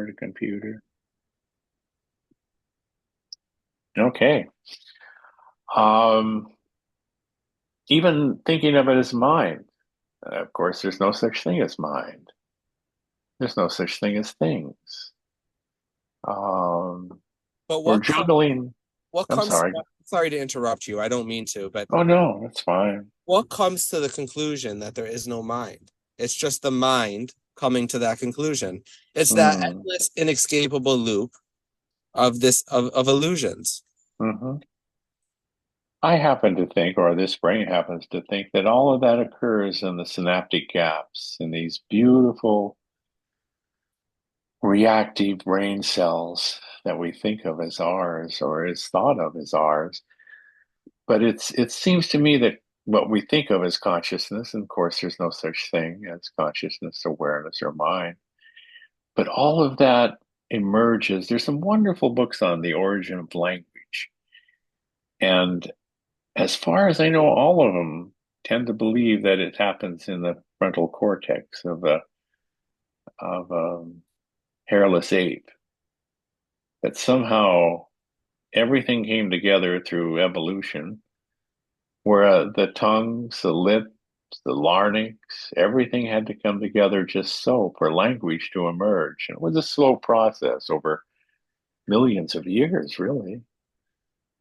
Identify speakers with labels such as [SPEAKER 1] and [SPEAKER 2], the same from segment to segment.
[SPEAKER 1] word a computer. Okay. Um, Even thinking of it as mind. Of course, there's no such thing as mind. There's no such thing as things. Um,
[SPEAKER 2] But
[SPEAKER 1] we're juggling.
[SPEAKER 2] what
[SPEAKER 1] I'm
[SPEAKER 2] comes,
[SPEAKER 1] sorry.
[SPEAKER 2] sorry to interrupt you. I don't mean to, but
[SPEAKER 1] Oh no, that's fine.
[SPEAKER 2] what comes to the conclusion that there is no mind? It's just the mind coming to that conclusion. It's that
[SPEAKER 1] Mm,
[SPEAKER 2] endless, inescapable loop of illusions.
[SPEAKER 1] hmm I happen to think, or this brain happens to think, that all of that occurs in the synaptic gaps in these beautiful reactive brain cells that we think of as ours or is thought of as ours. But it seems to me that what we think of as consciousness, and of course there's no such thing as consciousness, awareness, or mind, but all of that emerges. There's some wonderful books on the origin of language. And as far as I know, all of them tend to believe that it happens in the frontal cortex of a hairless ape, that somehow everything came together through evolution, where the tongues, the lips, the larynx, everything had to come together just so for language to emerge. And it was a slow process over millions of years, really.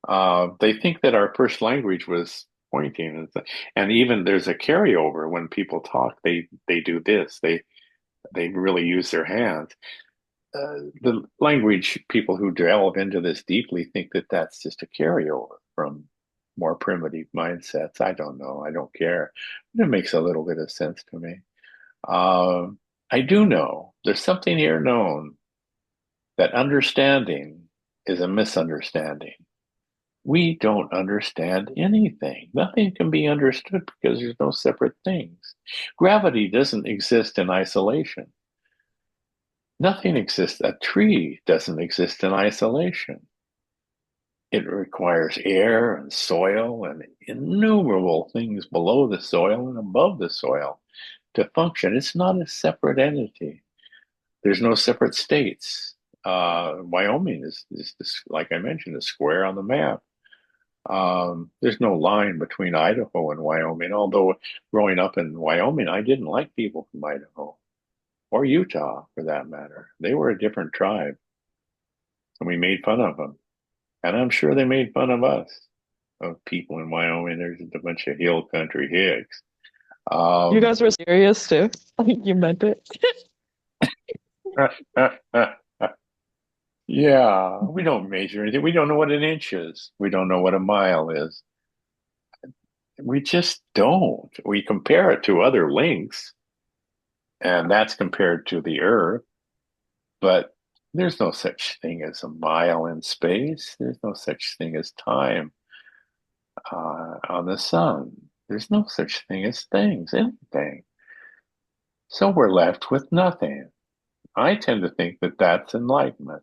[SPEAKER 1] They think that our first language was pointing, and even there's a carryover when people talk. They do this. They really use their hands. The language people who delve into this deeply think that that's just a carryover from more primitive mindsets. I don't know. I don't care. But it makes a little bit of sense to me. Um, I do know there's something here known that understanding is a misunderstanding. We don't understand anything. Nothing can be understood because there's no separate things. Gravity doesn't exist in isolation. Nothing exists. A tree doesn't exist in isolation. It requires air and soil and innumerable things below the soil and above the soil to function. It's not a separate entity. There's no separate states. Wyoming is, like I mentioned, a square on the map. There's no line between Idaho and Wyoming, although growing up in Wyoming, I didn't like people from Idaho or Utah for that matter. They were a different tribe, and we made fun of them. And I'm sure they made fun of us, of people in Wyoming. There's a bunch of hill country hicks.
[SPEAKER 3] You
[SPEAKER 1] Um,
[SPEAKER 3] guys were serious too. Like you meant it.
[SPEAKER 1] yeah, we don't measure anything. We don't know what an inch is. We don't know what a mile is. We just don't. We compare it to other links, and that's compared to the Earth. But there's no such thing as a mile in space. There's no such thing as time on the sun. There's no such thing as things, anything. So we're left with nothing. I tend to think that that's enlightenment,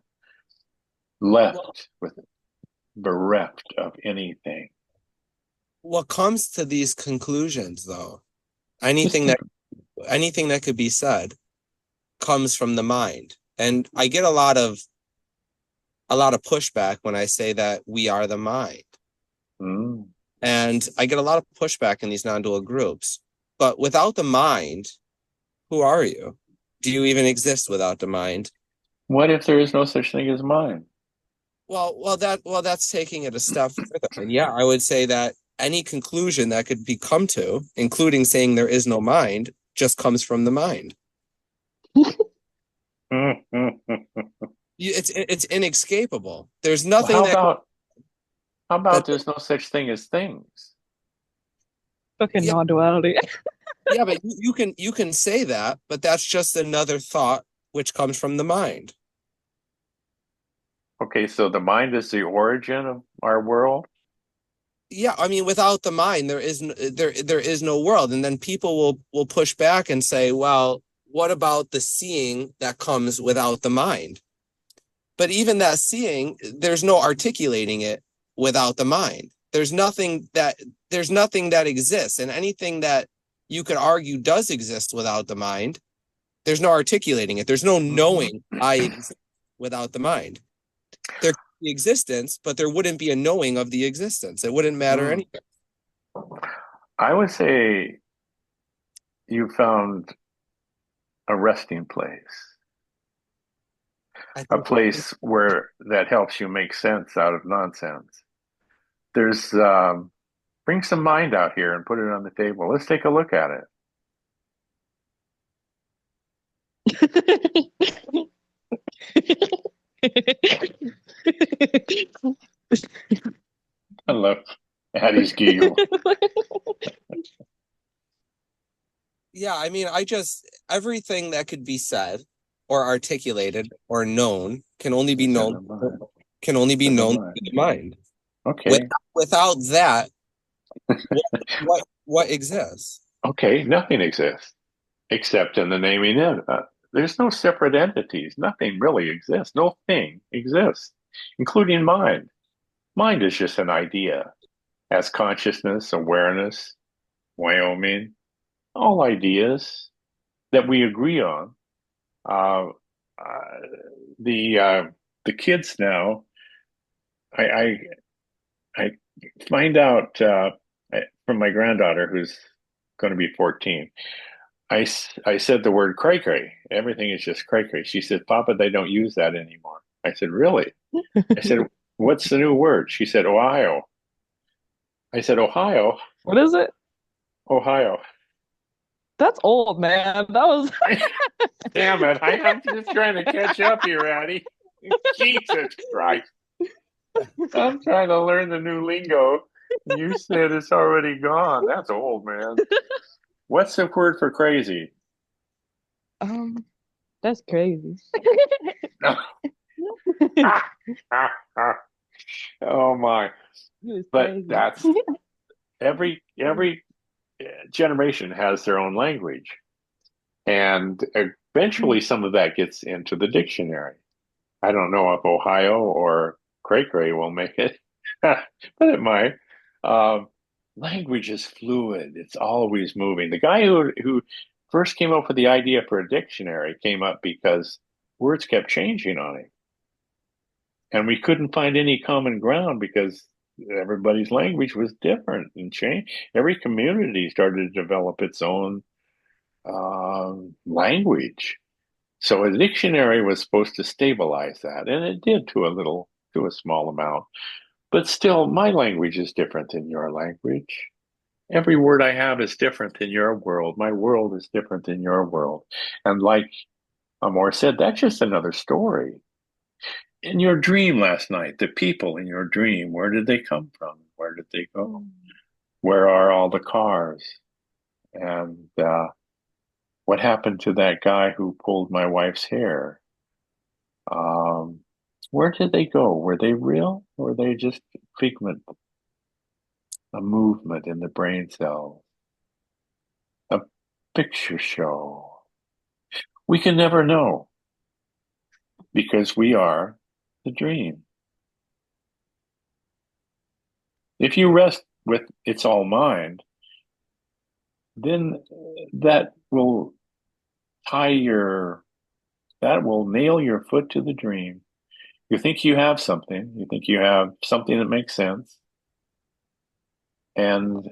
[SPEAKER 2] Well,
[SPEAKER 1] left with bereft of anything.
[SPEAKER 2] what comes to these conclusions, though,
[SPEAKER 1] Just
[SPEAKER 2] anything that anything that could be said comes from the mind. And I get a lot of pushback when I say that we are the mind.
[SPEAKER 1] mm.
[SPEAKER 2] And I get a lot of pushback in these non-dual groups. But without the mind, who are you? Do you even exist without the mind?
[SPEAKER 1] What if there is no such thing as mind?
[SPEAKER 2] That's taking it a step further. And yeah, I would say that any conclusion that could be come to, including saying there is no mind, just comes from the mind. It's inescapable. There's
[SPEAKER 1] Well,
[SPEAKER 2] nothing
[SPEAKER 1] how
[SPEAKER 2] that
[SPEAKER 1] about there's no such thing as things?
[SPEAKER 3] Fucking
[SPEAKER 2] yeah,
[SPEAKER 3] non-duality.
[SPEAKER 2] yeah, but you can say that, but that's just another thought which comes from the mind.
[SPEAKER 1] Okay, so the mind is the origin of our world.
[SPEAKER 2] Yeah, I mean, without the mind, there is no world. And then people will push back and say, well, what about the seeing that comes without the mind? But even that seeing, there's no articulating it without the mind. There's nothing that exists, and anything that you could argue does exist without the mind There's no articulating it. There's no knowing I exist without the mind. There could be existence, but there wouldn't be a knowing of the existence. It wouldn't matter
[SPEAKER 1] Mm.
[SPEAKER 2] anything.
[SPEAKER 1] I would say you found a resting place,
[SPEAKER 2] I
[SPEAKER 1] a
[SPEAKER 2] think
[SPEAKER 1] place where that helps you make sense out of nonsense. There's bring some mind out here and put it on the table. Let's take a look at it. I love Addie's giggle.
[SPEAKER 2] yeah, I mean, everything that could be said or articulated or known can only be
[SPEAKER 1] It's in
[SPEAKER 2] known
[SPEAKER 1] the mind.
[SPEAKER 2] can only be
[SPEAKER 1] In the
[SPEAKER 2] known
[SPEAKER 1] mind.
[SPEAKER 2] through the mind.
[SPEAKER 1] Okay.
[SPEAKER 2] Without that, what exists?
[SPEAKER 1] Okay, nothing exists except in the naming it. There's no separate entities. Nothing really exists. No thing exists, including mind. Mind is just an idea. As consciousness, awareness, Wyoming, all ideas that we agree on. Uh, uh, the kids now, I I find out from my granddaughter who's going to be 14. I said the word cray cray. Everything is just cray cray. She said, Papa, they don't use that anymore. I said, really? I said, what's the new word? She said, Ohio. I said, Ohio,
[SPEAKER 3] What is it?
[SPEAKER 1] Ohio.
[SPEAKER 3] That's old, man. That was
[SPEAKER 1] Damn it. I'm just trying to catch up here, Addie. Jesus Christ. I'm trying to learn the new lingo. You said it's already gone. That's old, man. What's the word for crazy?
[SPEAKER 3] um that's crazy.
[SPEAKER 1] Oh my.
[SPEAKER 3] He was
[SPEAKER 1] But
[SPEAKER 3] crazy.
[SPEAKER 1] that's every generation has their own language. And eventually some of that gets into the dictionary. I don't know if Ohio or Cray Cray will make it, but it might. Um, Language is fluid. It's always moving. The guy who first came up with the idea for a dictionary came up because words kept changing on it. And we couldn't find any common ground because everybody's language was different and changed. Every community started to develop its own language. So a dictionary was supposed to stabilize that, and it did to a small amount. But still, my language is different than your language. Every word I have is different than your world. My world is different than your world. And like Amor said, that's just another story. In your dream last night, the people in your dream, where did they come from? Where did they go? Where are all the cars? And what happened to that guy who pulled my wife's hair? Um, where did they go? Were they real? Or were they just figment, a movement in the brain cells, a picture show? We can never know because we are the dream. If you rest with it's all mind, then that will tie your, that will nail your foot to the dream. You think you have something, you think you have something that makes sense, and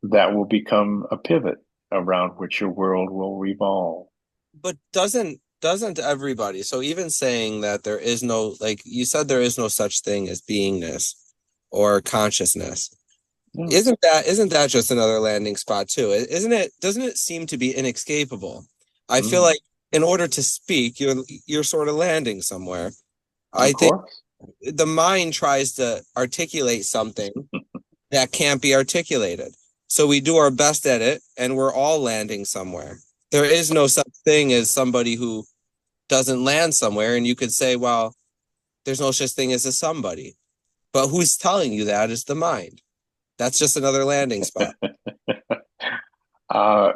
[SPEAKER 1] that will become a pivot around which your world will revolve.
[SPEAKER 2] But doesn't everybody, so even saying that there is no, like you said, there is no such thing as beingness or consciousness.
[SPEAKER 1] Yeah.
[SPEAKER 2] Isn't that just another landing spot too? Isn't it? Doesn't it seem to be inescapable? I feel like in order to speak, you're sort of landing somewhere. I think the mind tries to articulate something that can't be articulated. So we do our best at it, and we're all landing somewhere. There is no such thing as somebody who doesn't land somewhere, and you could say, well, there's no such thing as a somebody. But who's telling you that is the mind. That's just another landing spot.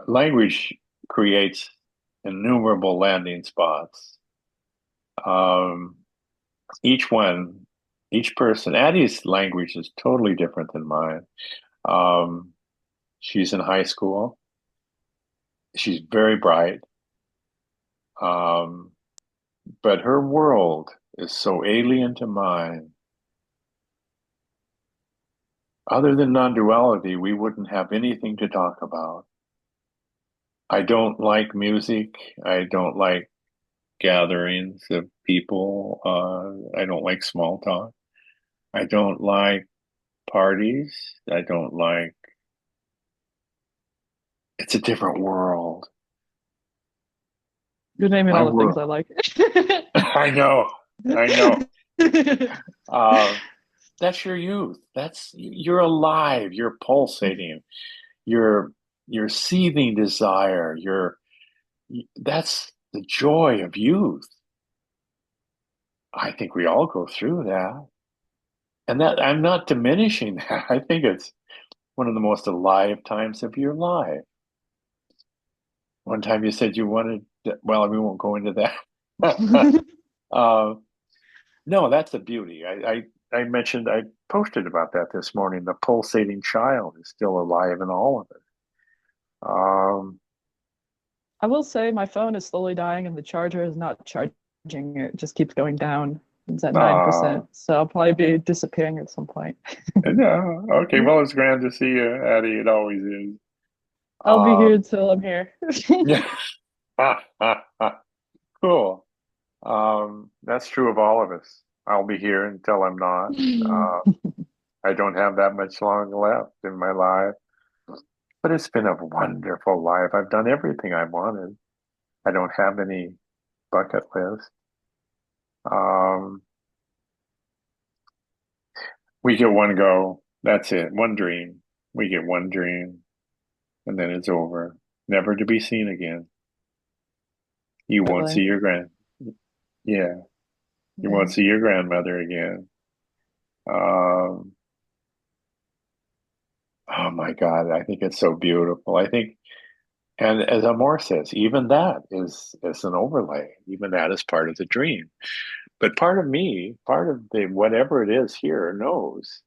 [SPEAKER 1] Language creates innumerable landing spots. Each one, each person, Addie's language is totally different than mine. She's in high school. She's very bright. Um, but her world is so alien to mine. Other than non-duality, we wouldn't have anything to talk about. I don't like music. I don't like gatherings of people. I don't like small talk. I don't like parties. I don't like, it's a different world.
[SPEAKER 3] You're naming
[SPEAKER 1] My
[SPEAKER 3] all the things
[SPEAKER 1] world.
[SPEAKER 3] I like.
[SPEAKER 1] I know. I know. Uh, that's your youth. You're alive. You're pulsating. You're you're seething desire. That's the joy of youth. I think we all go through that. And that I'm not diminishing that. I think it's one of the most alive times of your life. One time you said you wanted to, well, we won't go into that. uh, no, that's the beauty. I mentioned, I posted about that this morning. The pulsating child is still alive in all of it.
[SPEAKER 3] I will say my phone is slowly dying and the charger is not charging. It just keeps going down. It's at
[SPEAKER 1] Uh,
[SPEAKER 3] 9%. So I'll probably be disappearing at some point.
[SPEAKER 1] yeah, okay, well, it's grand to see you, Addie. It always is.
[SPEAKER 3] I'll be here
[SPEAKER 1] Um,
[SPEAKER 3] until I'm here.
[SPEAKER 1] yeah, cool. That's true of all of us. I'll be here until I'm not. Uh, I don't have that much long left in my life, but it's been a wonderful life. I've done everything I wanted. I don't have any bucket list. Um, we get one go. That's it. One dream. We get one dream, and then it's over, never to be seen again. You won't see
[SPEAKER 3] Really?
[SPEAKER 1] your yeah, you
[SPEAKER 3] Yeah.
[SPEAKER 1] won't see your grandmother again. Um, oh my God, I think it's so beautiful. I think, and as Amor says, even that is an overlay. Even that is part of the dream. But part of me, part of the whatever it is here, knows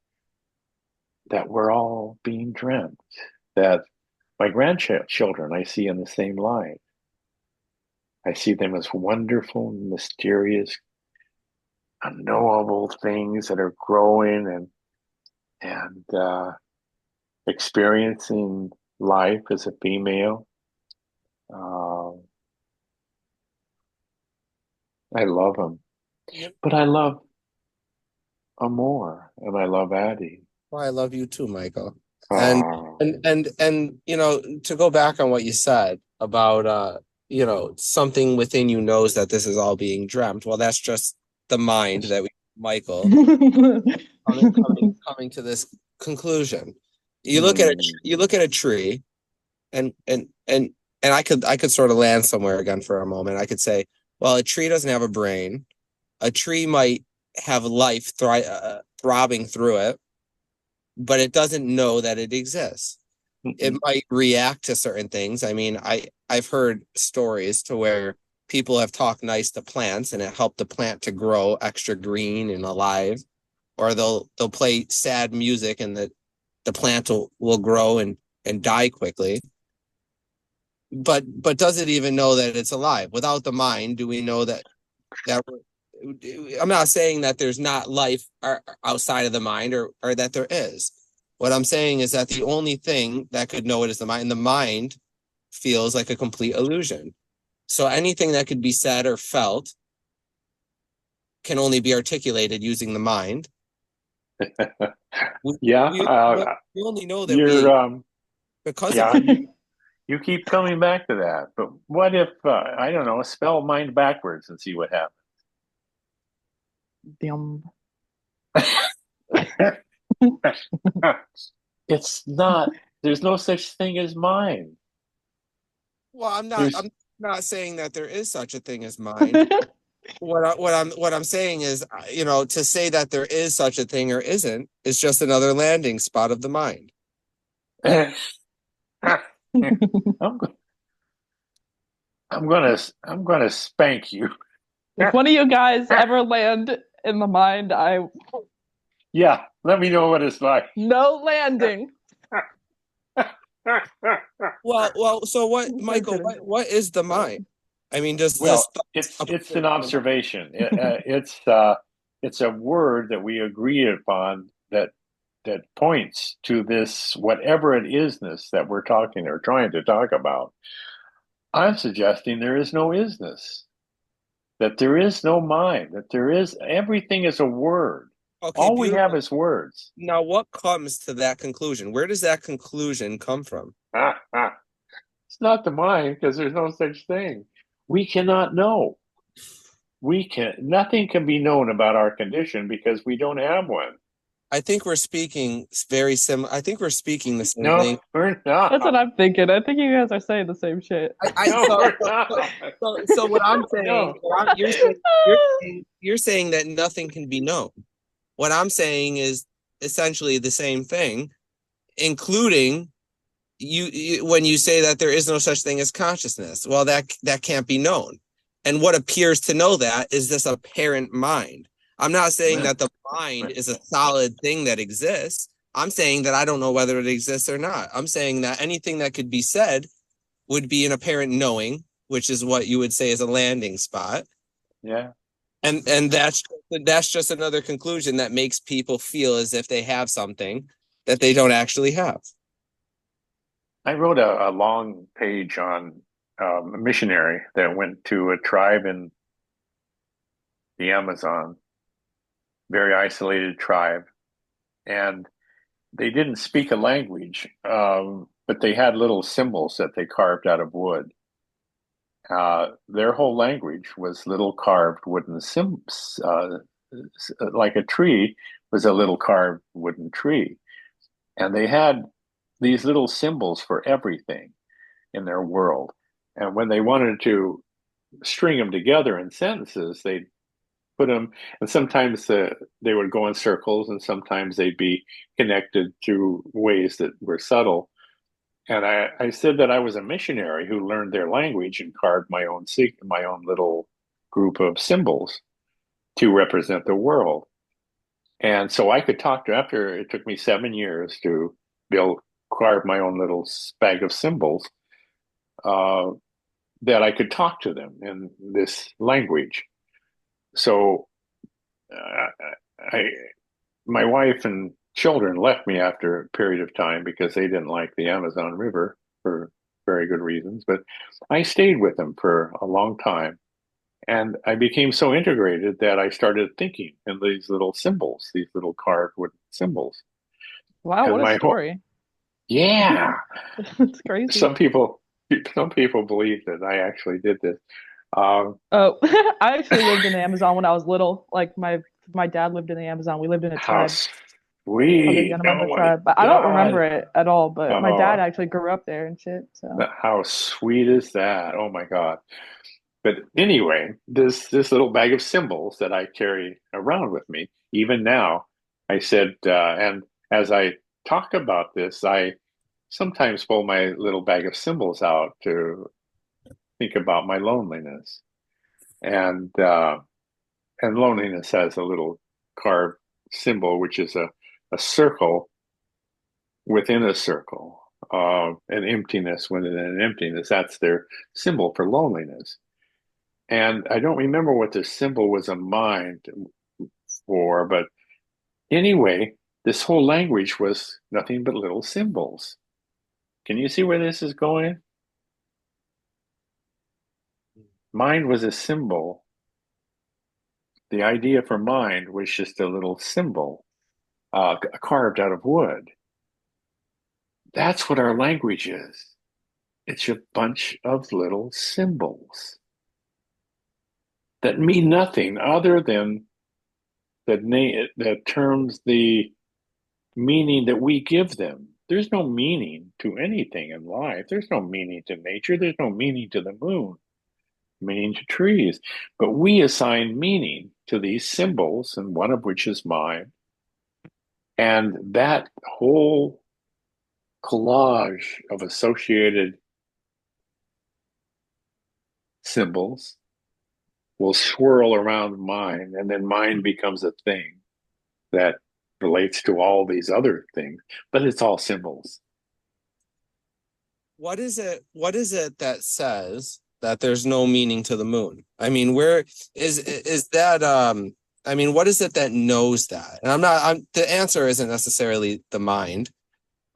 [SPEAKER 1] that we're all being dreamt. That my grandchildren I see in the same light. I see them as wonderful, mysterious, unknowable things that are growing and experiencing life as a female. Um, I love them,
[SPEAKER 2] Yep.
[SPEAKER 1] but I love Amor and I love Addie.
[SPEAKER 2] Well, I love you too, Michael. And
[SPEAKER 1] Oh,
[SPEAKER 2] to go back on what you said about something within you knows that this is all being dreamt. Well, that's just the mind that Michael, coming to this conclusion.
[SPEAKER 1] mm,
[SPEAKER 2] You look at a tree, and I could sort of land somewhere again for a moment. I could say, well, a tree doesn't have a brain. A tree might have life throbbing through it, but it doesn't know that it exists. It
[SPEAKER 1] mm,
[SPEAKER 2] might react to certain things. I mean, I've heard stories to where people have talked nice to plants and it helped the plant to grow extra green and alive, or they'll play sad music and the plant will grow and die quickly. But does it even know that it's alive? Without the mind, do we know that I'm not saying that there's not life outside of the mind or that there is. What I'm saying is that the only thing that could know it is the mind. And the mind feels like a complete illusion. So anything that could be said or felt can only be articulated using the mind. We,
[SPEAKER 1] yeah,
[SPEAKER 2] we only know that
[SPEAKER 1] you're
[SPEAKER 2] because of
[SPEAKER 1] yeah, you keep coming back to that. But what if I don't know, spell mind backwards and see what
[SPEAKER 3] Yum.
[SPEAKER 1] happens? It's not. There's no such thing as mind.
[SPEAKER 2] well,
[SPEAKER 1] There's
[SPEAKER 2] I'm not saying that there is such a thing as mind. What I'm saying is, to say that there is such a thing or isn't is just another landing spot of the mind.
[SPEAKER 1] I'm, I'm gonna spank you.
[SPEAKER 3] If one of you guys ever land in the mind, I
[SPEAKER 1] Yeah, let me know what it's like.
[SPEAKER 3] no landing.
[SPEAKER 2] Well, so what,
[SPEAKER 3] I'm so
[SPEAKER 2] Michael?
[SPEAKER 3] kidding.
[SPEAKER 2] What is the mind? I mean, does this
[SPEAKER 1] Well, it's an
[SPEAKER 2] appear?
[SPEAKER 1] observation. It's a word that we agree upon that points to this whatever it isness that we're talking or trying to talk about. I'm suggesting there is no isness, that there is no mind, that there is everything is a word.
[SPEAKER 2] Okay,
[SPEAKER 1] All we have
[SPEAKER 2] beautiful.
[SPEAKER 1] is words.
[SPEAKER 2] Now, what comes to that conclusion? Where does that conclusion come from?
[SPEAKER 1] It's not the mind because there's no such thing. We cannot know. Nothing can be known about our condition because we don't have one.
[SPEAKER 2] I think we're speaking very similar. I think we're speaking the same thing.
[SPEAKER 1] No, we're
[SPEAKER 3] That's what
[SPEAKER 1] not.
[SPEAKER 3] I'm thinking. I think you guys are saying the same shit.
[SPEAKER 2] I
[SPEAKER 1] No,
[SPEAKER 2] so,
[SPEAKER 1] we're
[SPEAKER 2] so, so,
[SPEAKER 1] not.
[SPEAKER 2] so what I'm saying,
[SPEAKER 1] No.
[SPEAKER 2] you're saying that nothing can be known. What I'm saying is essentially the same thing, including when you say that there is no such thing as consciousness. Well, that can't be known. And what appears to know that is this apparent mind. I'm not saying that the mind is a solid thing that exists. I'm saying that I don't know whether it exists or not. I'm saying that anything that could be said would be an apparent knowing, which is what you would say is a landing spot.
[SPEAKER 1] Yeah.
[SPEAKER 2] And that's just another conclusion that makes people feel as if they have something that they don't actually have.
[SPEAKER 1] I wrote a long page on a missionary that went to a tribe in the Amazon, very isolated tribe, and they didn't speak a language, but they had little symbols that they carved out of wood. Their whole language was little carved wooden symbols, like a tree was a little carved wooden tree. And they had these little symbols for everything in their world. And when they wanted to string them together in sentences, they'd put them, and sometimes they would go in circles, and sometimes they'd be connected through ways that were subtle. And I said that I was a missionary who learned their language and carved my own little group of symbols to represent the world. And so I could talk to, after it took me 7 years to build, carve my own little bag of symbols, uh, that I could talk to them in this language. So I, my wife and children left me after a period of time because they didn't like the Amazon River for very good reasons. But I stayed with them for a long time. And I became so integrated that I started thinking in these little symbols, these little carved wooden symbols.
[SPEAKER 3] Wow,
[SPEAKER 1] And
[SPEAKER 3] what a
[SPEAKER 1] my whole,
[SPEAKER 3] story.
[SPEAKER 1] yeah,
[SPEAKER 3] It's crazy.
[SPEAKER 1] some people, some people believe that I actually did this. Um,
[SPEAKER 3] Oh, I actually lived in the Amazon when I was little. Like my dad lived in the Amazon. We lived in a
[SPEAKER 1] how
[SPEAKER 3] tribe called the
[SPEAKER 1] sweet. Oh
[SPEAKER 3] Yanomami
[SPEAKER 1] my
[SPEAKER 3] tribe, but I don't remember
[SPEAKER 1] God.
[SPEAKER 3] it at all. But my dad
[SPEAKER 1] Oh,
[SPEAKER 3] actually grew up there and shit. So
[SPEAKER 1] how sweet is that? Oh my God. But anyway, this little bag of symbols that I carry around with me, even now, I said, and as I talk about this, I sometimes pull my little bag of symbols out to think about my loneliness, and uh, and loneliness has a little carved symbol, which is a circle within a circle, an emptiness within an emptiness. That's their symbol for loneliness. And I don't remember what the symbol was a mind for, but anyway, this whole language was nothing but little symbols. Can you see where this is going? Mind was a symbol. The idea for mind was just a little symbol, carved out of wood. That's what our language is. It's a bunch of little symbols that mean nothing other than that terms the meaning that we give them. There's no meaning to anything in life. There's no meaning to nature. There's no meaning to the moon, meaning to trees. But we assign meaning to these symbols, and one of which is mine. And that whole collage of associated symbols will swirl around mine, and then mine becomes a thing that relates to all these other things, but it's all symbols.
[SPEAKER 2] What is it that says that there's no meaning to the moon. I mean, where is that I mean, what is it that knows that? And I'm the answer isn't necessarily the mind.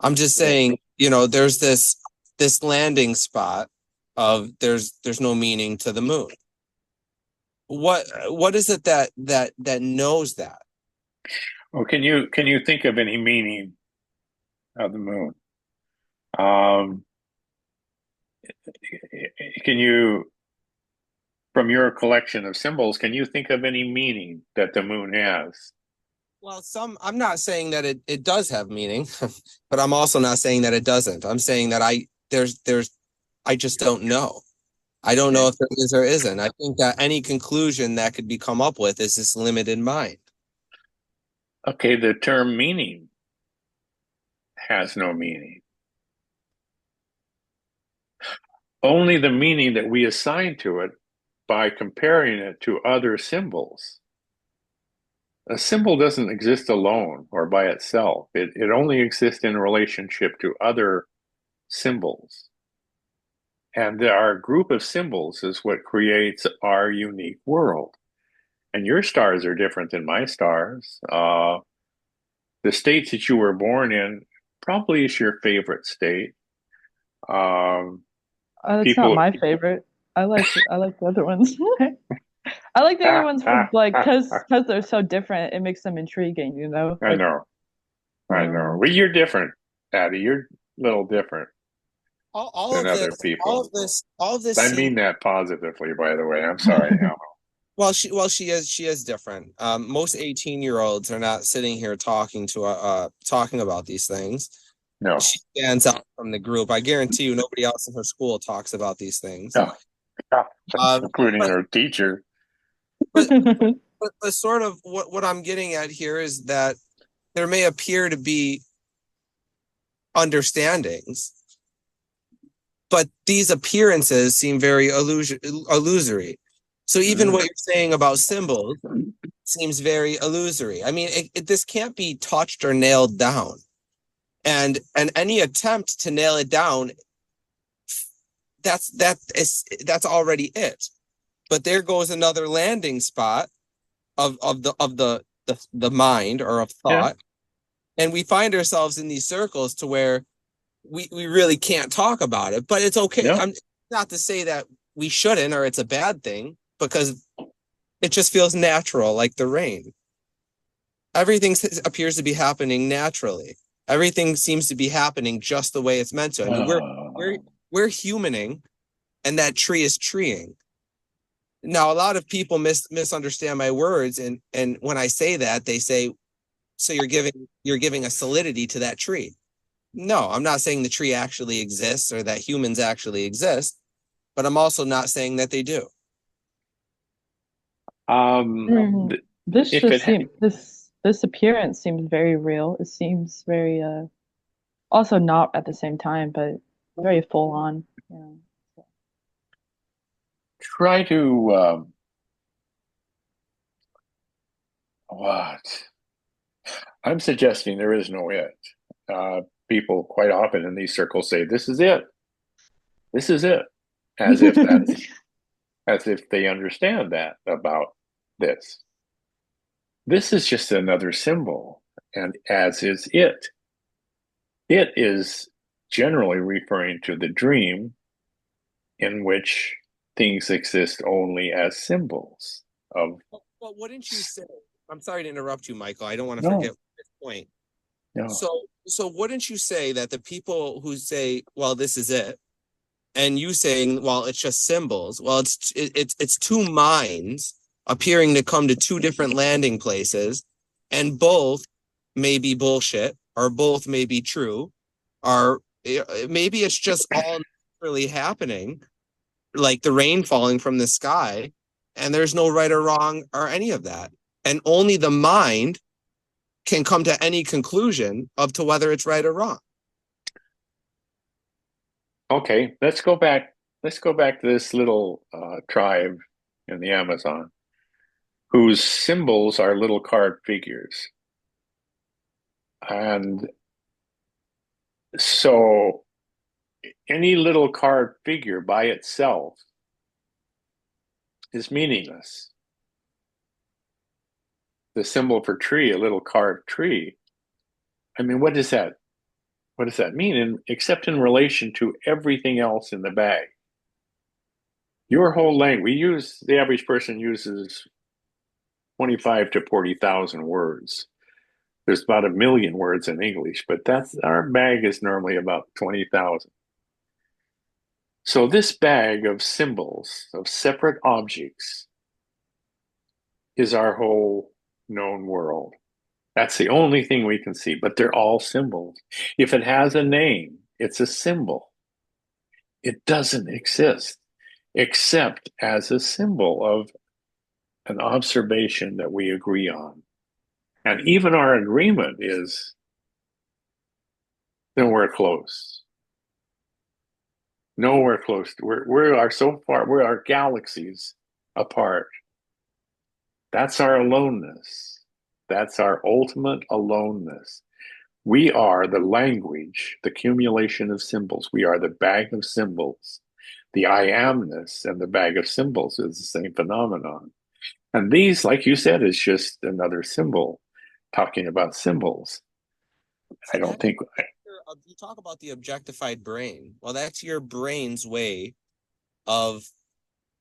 [SPEAKER 2] I'm just saying, there's this landing spot of there's no meaning to the moon. What is it that knows that?
[SPEAKER 1] Well, can you think of any meaning of the moon? Um, can you, from your collection of symbols, can you think of any meaning that the moon has?
[SPEAKER 2] Well, I'm not saying that it does have meaning, but I'm also not saying that it doesn't. I'm saying that I just don't know. I don't know
[SPEAKER 1] Okay.
[SPEAKER 2] if there is or isn't. I think that any conclusion that could be come up with is this limited mind.
[SPEAKER 1] Okay, the term meaning has no meaning. Only the meaning that we assign to it by comparing it to other symbols. A symbol doesn't exist alone or by itself. It only exists in relationship to other symbols. And our group of symbols is what creates our unique world. And your stars are different than my stars. The state that you were born in probably is your favorite state. Um,
[SPEAKER 3] It's not
[SPEAKER 1] people,
[SPEAKER 3] my favorite. I like the other ones. I like the other ones for like because they're so different. It makes them intriguing, you know.
[SPEAKER 1] I
[SPEAKER 3] Like
[SPEAKER 1] know, I know. Well, you're different, Patty. You're a little different
[SPEAKER 2] All
[SPEAKER 1] than
[SPEAKER 2] of this,
[SPEAKER 1] other people.
[SPEAKER 2] all of this
[SPEAKER 1] I
[SPEAKER 2] seems
[SPEAKER 1] mean that positively, by the way. I'm sorry, Al.
[SPEAKER 2] well, she is different. Most 18-year-olds are not sitting here talking about these things.
[SPEAKER 1] No,
[SPEAKER 2] She stands out from the group. I guarantee you, nobody else in her school talks about these things.
[SPEAKER 1] no, including
[SPEAKER 2] But
[SPEAKER 1] her teacher.
[SPEAKER 2] but but sort of what I'm getting at here is that there may appear to be understandings, but these appearances seem very illusory. So even what you're saying about symbols seems very illusory. I mean, this can't be touched or nailed down, and any attempt to nail it down, that's already it. But there goes another landing spot of the mind or of
[SPEAKER 1] Yeah,
[SPEAKER 2] thought, and we find ourselves in these circles to where we really can't talk about it. But it's okay.
[SPEAKER 1] yeah.
[SPEAKER 2] I'm not to say that we shouldn't or it's a bad thing, because it just feels natural, like the rain. Everything appears to be happening naturally. Everything seems to be happening just the way it's meant to. I mean, we're
[SPEAKER 1] Oh,
[SPEAKER 2] we're humaning, and that tree is treeing. Now, a lot of people misunderstand my words, and when I say that, they say, "So you're giving a solidity to that tree." No, I'm not saying the tree actually exists or that humans actually exist, but I'm also not saying that they do.
[SPEAKER 3] Mhm.
[SPEAKER 1] th-
[SPEAKER 3] This
[SPEAKER 1] if it
[SPEAKER 3] just
[SPEAKER 1] ha
[SPEAKER 3] seems this appearance seems very real. It seems very also not at the same time, but very full on. Yeah.
[SPEAKER 1] try to what? I'm suggesting there is no it. People quite often in these circles say, "This is it. This is it," as if that's as if they understand that about this. This is just another symbol, and as is it. It is generally referring to the dream in which things exist only as symbols of
[SPEAKER 2] Well, wouldn't you say? I'm sorry to interrupt you, Michael. I don't want to forget
[SPEAKER 1] no,
[SPEAKER 2] this point.
[SPEAKER 1] no.
[SPEAKER 2] So wouldn't you say that the people who say, "Well, this is it," and you saying, "Well, it's just symbols," well, it's two minds appearing to come to two different landing places, and both may be bullshit, or both may be true, or maybe it's just all naturally happening, like the rain falling from the sky, and there's no right or wrong or any of that, and only the mind can come to any conclusion of to whether it's right or wrong.
[SPEAKER 1] Okay, let's go back. Let's go back to this little tribe in the Amazon whose symbols are little card figures. And so any little card figure by itself is meaningless. The symbol for tree, a little carved tree. I mean, what does that mean? Except in relation to everything else in the bag. Your whole language, the average person uses 25 to 40,000 words. There's about 1 million words in English, but our bag is normally about 20,000. So this bag of symbols, of separate objects, is our whole known world. That's the only thing we can see, but they're all symbols. If it has a name, it's a symbol. It doesn't exist except as a symbol of an observation that we agree on. And even our agreement is nowhere close. Nowhere close. We are so far, we are galaxies apart. That's our aloneness. That's our ultimate aloneness. We are the language, the accumulation of symbols. We are the bag of symbols. The I amness and the bag of symbols is the same phenomenon. And these, like you said, is just another symbol talking about symbols.
[SPEAKER 2] So
[SPEAKER 1] I don't think.
[SPEAKER 2] you talk about the objectified brain. Well, that's your brain's way of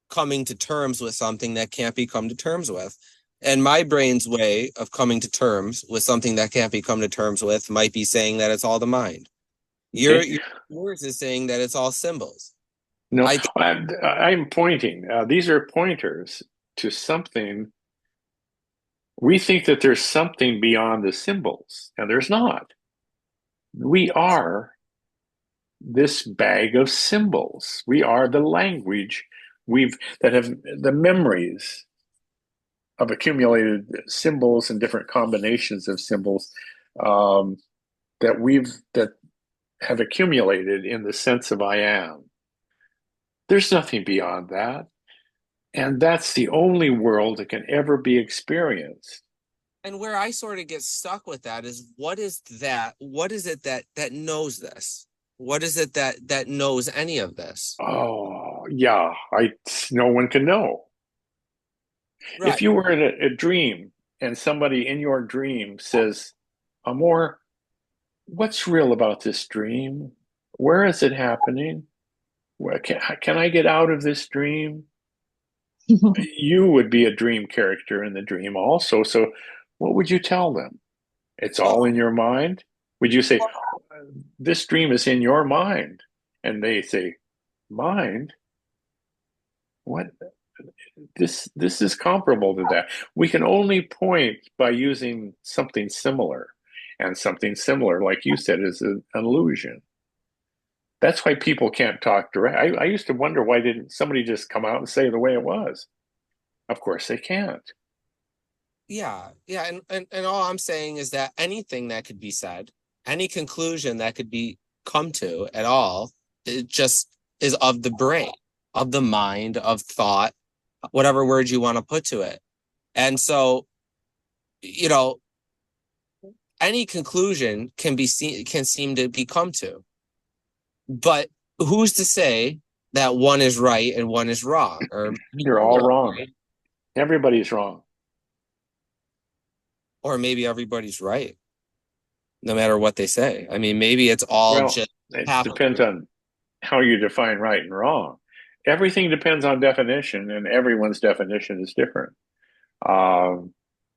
[SPEAKER 2] coming to terms with something that can't be come to terms with. And my brain's way of coming to terms with something that can't be come to terms with might be saying that it's all the mind. Your yours is saying that it's all symbols.
[SPEAKER 1] No, I'm pointing. These are pointers to something. We think that there's something beyond the symbols, and there's not. We are this bag of symbols. We are the language that have the memories of accumulated symbols and different combinations of symbols that have accumulated in the sense of I am. There's nothing beyond that. And that's the only world that can ever be experienced.
[SPEAKER 2] And where I sort of get stuck with that is what is that? What is it that knows this? What is it that knows any of this?
[SPEAKER 1] Oh, yeah. No one can know.
[SPEAKER 2] Right.
[SPEAKER 1] If you were in a dream and somebody in your dream says, Amor, what's real about this dream? Where is it happening? Can I get out of this dream? You would be a dream character in the dream also. So what would you tell them? It's all in your mind? Would you say, this dream is in your mind? And they say, mind? What? This is comparable to that. We can only point by using something similar. And something similar, like you said, is an illusion. That's why people can't talk direct. I used to wonder, why didn't somebody just come out and say the way it was? Of course they can't.
[SPEAKER 2] Yeah. And all I'm saying is that anything that could be said, any conclusion that could be come to at all, it just is of the brain, of the mind, of thought, whatever word you want to put to it. And so, any conclusion can seem to be come to. But who's to say that one is right and one is wrong? Or
[SPEAKER 1] you're all wrong. Right? Everybody's wrong.
[SPEAKER 2] Or maybe everybody's right, no matter what they say. I mean, maybe it's all just
[SPEAKER 1] it depends on how you define right and wrong. Everything depends on definition, and everyone's definition is different.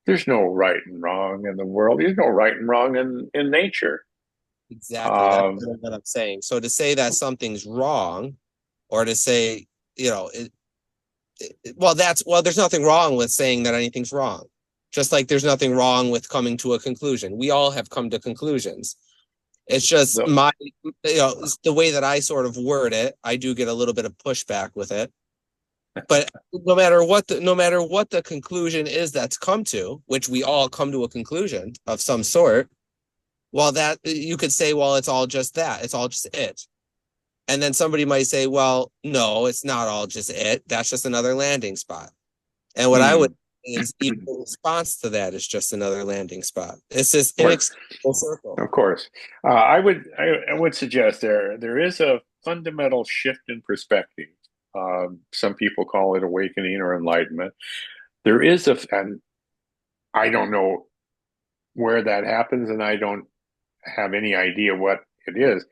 [SPEAKER 1] There's no right and wrong in the world. There's no right and wrong in nature.
[SPEAKER 2] Exactly. That's what I'm saying. So to say that something's wrong, or to say, there's nothing wrong with saying that anything's wrong. Just like there's nothing wrong with coming to a conclusion. We all have come to conclusions. It's just the way that I sort of word it, I do get a little bit of pushback with it. But no matter what the conclusion is that's come to, which we all come to a conclusion of some sort, well, that you could say, well, it's all just that. It's all just it. And then somebody might say, well, no, it's not all just it. That's just another landing spot. And what I would say is, even in response to that, is just another landing spot. It's this inexplicable circle.
[SPEAKER 1] Of course. I would suggest there is a fundamental shift in perspective Some people call it awakening or enlightenment. There is and I don't know where that happens, and I don't have any idea what it is,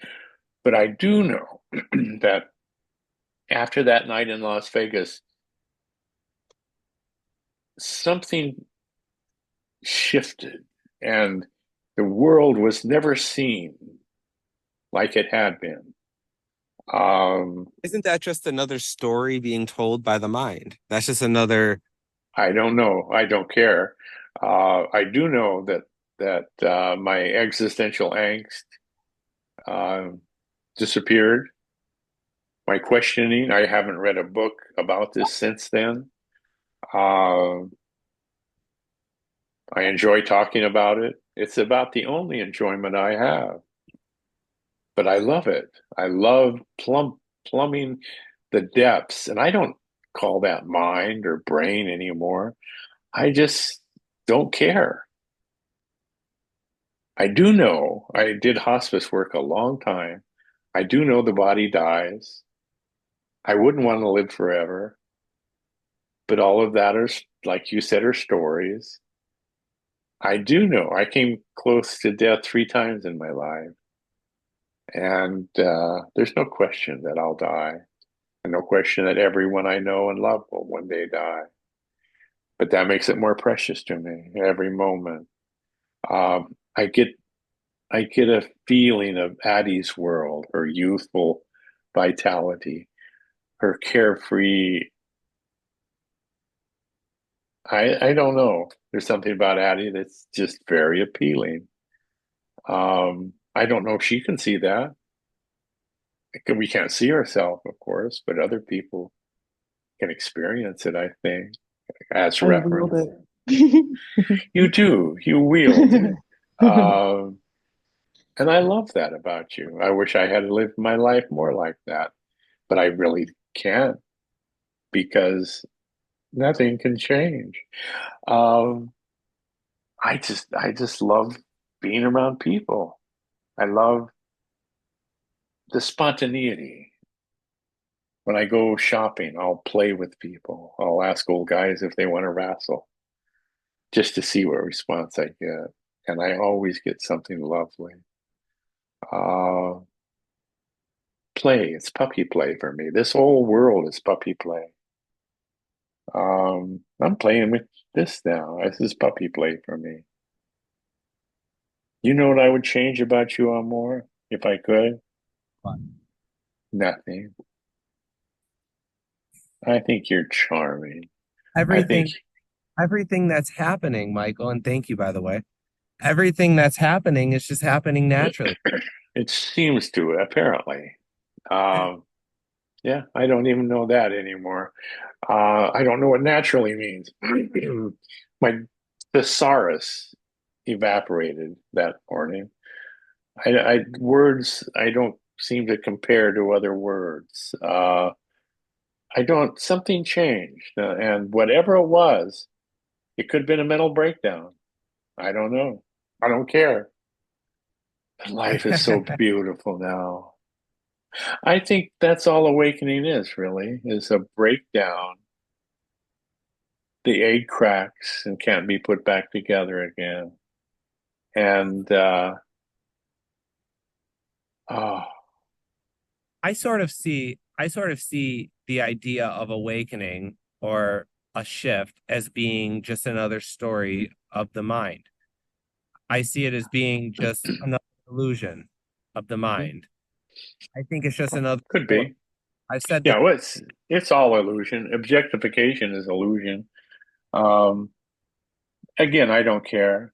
[SPEAKER 1] but I do know that after that night in Las Vegas, something shifted, and the world was never seen like it had been.
[SPEAKER 2] Isn't that just another story being told by the mind? That's just another.
[SPEAKER 1] I don't know. I don't care. I do know that my existential angst uh, disappeared. My questioning. I haven't read a book about this since then. Uh, I enjoy talking about it. It's about the only enjoyment I have, but I love it. I love plumbing the depths, and I don't call that mind or brain anymore. I just don't care. I do know I did hospice work a long time. I do know the body dies. I wouldn't want to live forever, but all of that are, like you said, are stories. I do know I came close to death 3 times in my life, and there's no question that I'll die, and no question that everyone I know and love will one day die. But that makes it more precious to me every moment. Um, I get I get a feeling of Addie's world, her youthful vitality, her carefree. I don't know. There's something about Addie that's just very appealing. I don't know if she can see that. We can't see ourselves, of course, but other people can experience it, I think, as
[SPEAKER 3] I wield
[SPEAKER 1] reference.
[SPEAKER 3] it.
[SPEAKER 1] You do, you wield it. Um, and I love that about you. I wish I had lived my life more like that, but I really can't because nothing can change. Um, I just love being around people. I love the spontaneity. When I go shopping, I'll play with people. I'll ask old guys if they want to wrestle just to see what response I get. And I always get something lovely. Uh, Play, it's puppy play for me. This whole world is puppy play. I'm playing with this now. This is puppy play for me. You know what I would change about you, Amor, if I could? Nothing. I think you're charming. I think
[SPEAKER 2] Everything, everything that's happening, Michael, and thank you, by the way. Everything that's happening is just happening naturally.
[SPEAKER 1] it seems to, apparently. Um, yeah, I don't even know that anymore. I don't know what naturally means. My thesaurus evaporated that morning. Words I don't seem to compare to other words. I don't. Something changed, and whatever it was, it could have been a mental breakdown. I don't know. I don't care. Life is so beautiful now. I think that's all awakening is a breakdown. The egg cracks and can't be put back together again. And oh,
[SPEAKER 2] I sort of see the idea of awakening or a shift as being just another story of the mind. I see it as being just another illusion of the mind. I think it's just another
[SPEAKER 1] could
[SPEAKER 2] story.
[SPEAKER 1] be.
[SPEAKER 2] I've said this.
[SPEAKER 1] Yeah, well, it's all illusion. Objectification is illusion. Um, Again, I don't care.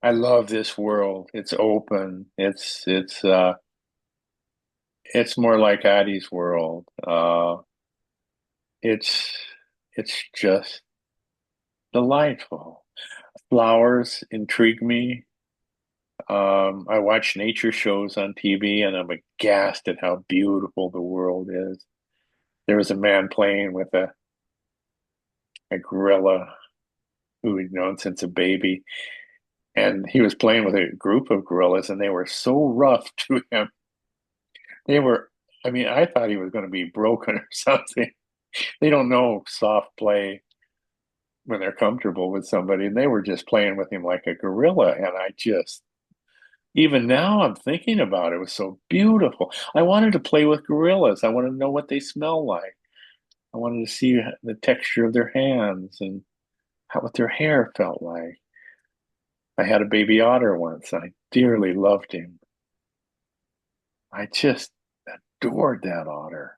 [SPEAKER 1] I love this world. It's open. It's more like Addie's world. It's it's just delightful. Flowers intrigue me. I watch nature shows on TV and I'm aghast at how beautiful the world is. There was a man playing with a gorilla who he'd known since a baby, and he was playing with a group of gorillas, and they were so rough to him. They were I mean, I thought he was going to be broken or something. They don't know soft play when they're comfortable with somebody, and they were just playing with him like a gorilla. And I just, even now, I'm thinking about it. It was so beautiful. I wanted to play with gorillas. I wanted to know what they smell like. I wanted to see the texture of their hands and what their hair felt like. I had a baby otter once. I dearly loved him. I just adored that otter.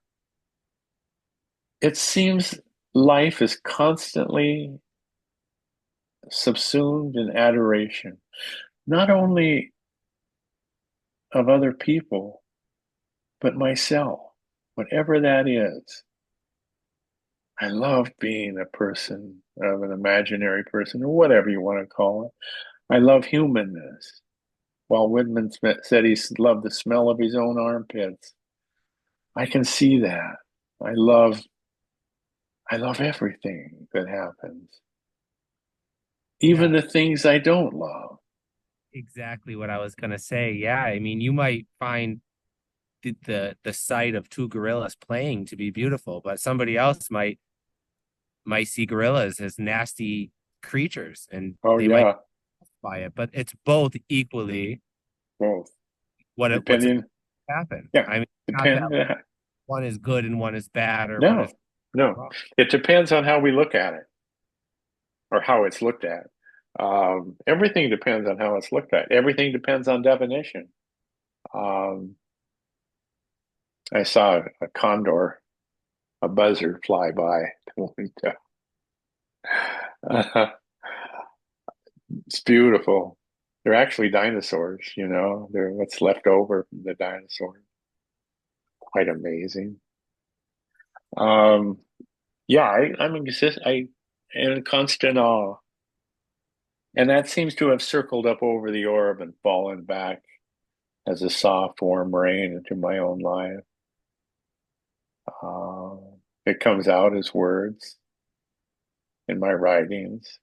[SPEAKER 1] It seems life is constantly subsumed in adoration, not only of other people, but myself, whatever that is. I love being a person, of an imaginary person, or whatever you want to call it. I love humanness. Walt Whitman said he loved the smell of his own armpits. I can see that. I love, I love everything that happens, even
[SPEAKER 2] Yeah,
[SPEAKER 1] the things I don't love.
[SPEAKER 2] exactly what I was gonna say. Yeah, I mean, you might find the sight of two gorillas playing to be beautiful, but somebody else might see gorillas as nasty creatures, and
[SPEAKER 1] Oh
[SPEAKER 2] they might
[SPEAKER 1] yeah,
[SPEAKER 2] by it. But it's both equally
[SPEAKER 1] both.
[SPEAKER 2] what's
[SPEAKER 1] Depending,
[SPEAKER 2] happen.
[SPEAKER 1] yeah,
[SPEAKER 2] I mean, not that
[SPEAKER 1] depend.
[SPEAKER 2] one is good and one is bad, or one is
[SPEAKER 1] No, no.
[SPEAKER 2] wrong.
[SPEAKER 1] It depends on how we look at it or how it's looked at. Everything depends on how it's looked at. Everything depends on definition. Um, I saw a condor, a buzzard fly by the window. It's beautiful. They're actually dinosaurs, you know. They're what's left over from the dinosaurs. Quite amazing. Um, yeah, I'm in constant awe. And that seems to have circled up over the orb and fallen back as a soft, warm rain into my own life. Uh, it comes out as words in my writings.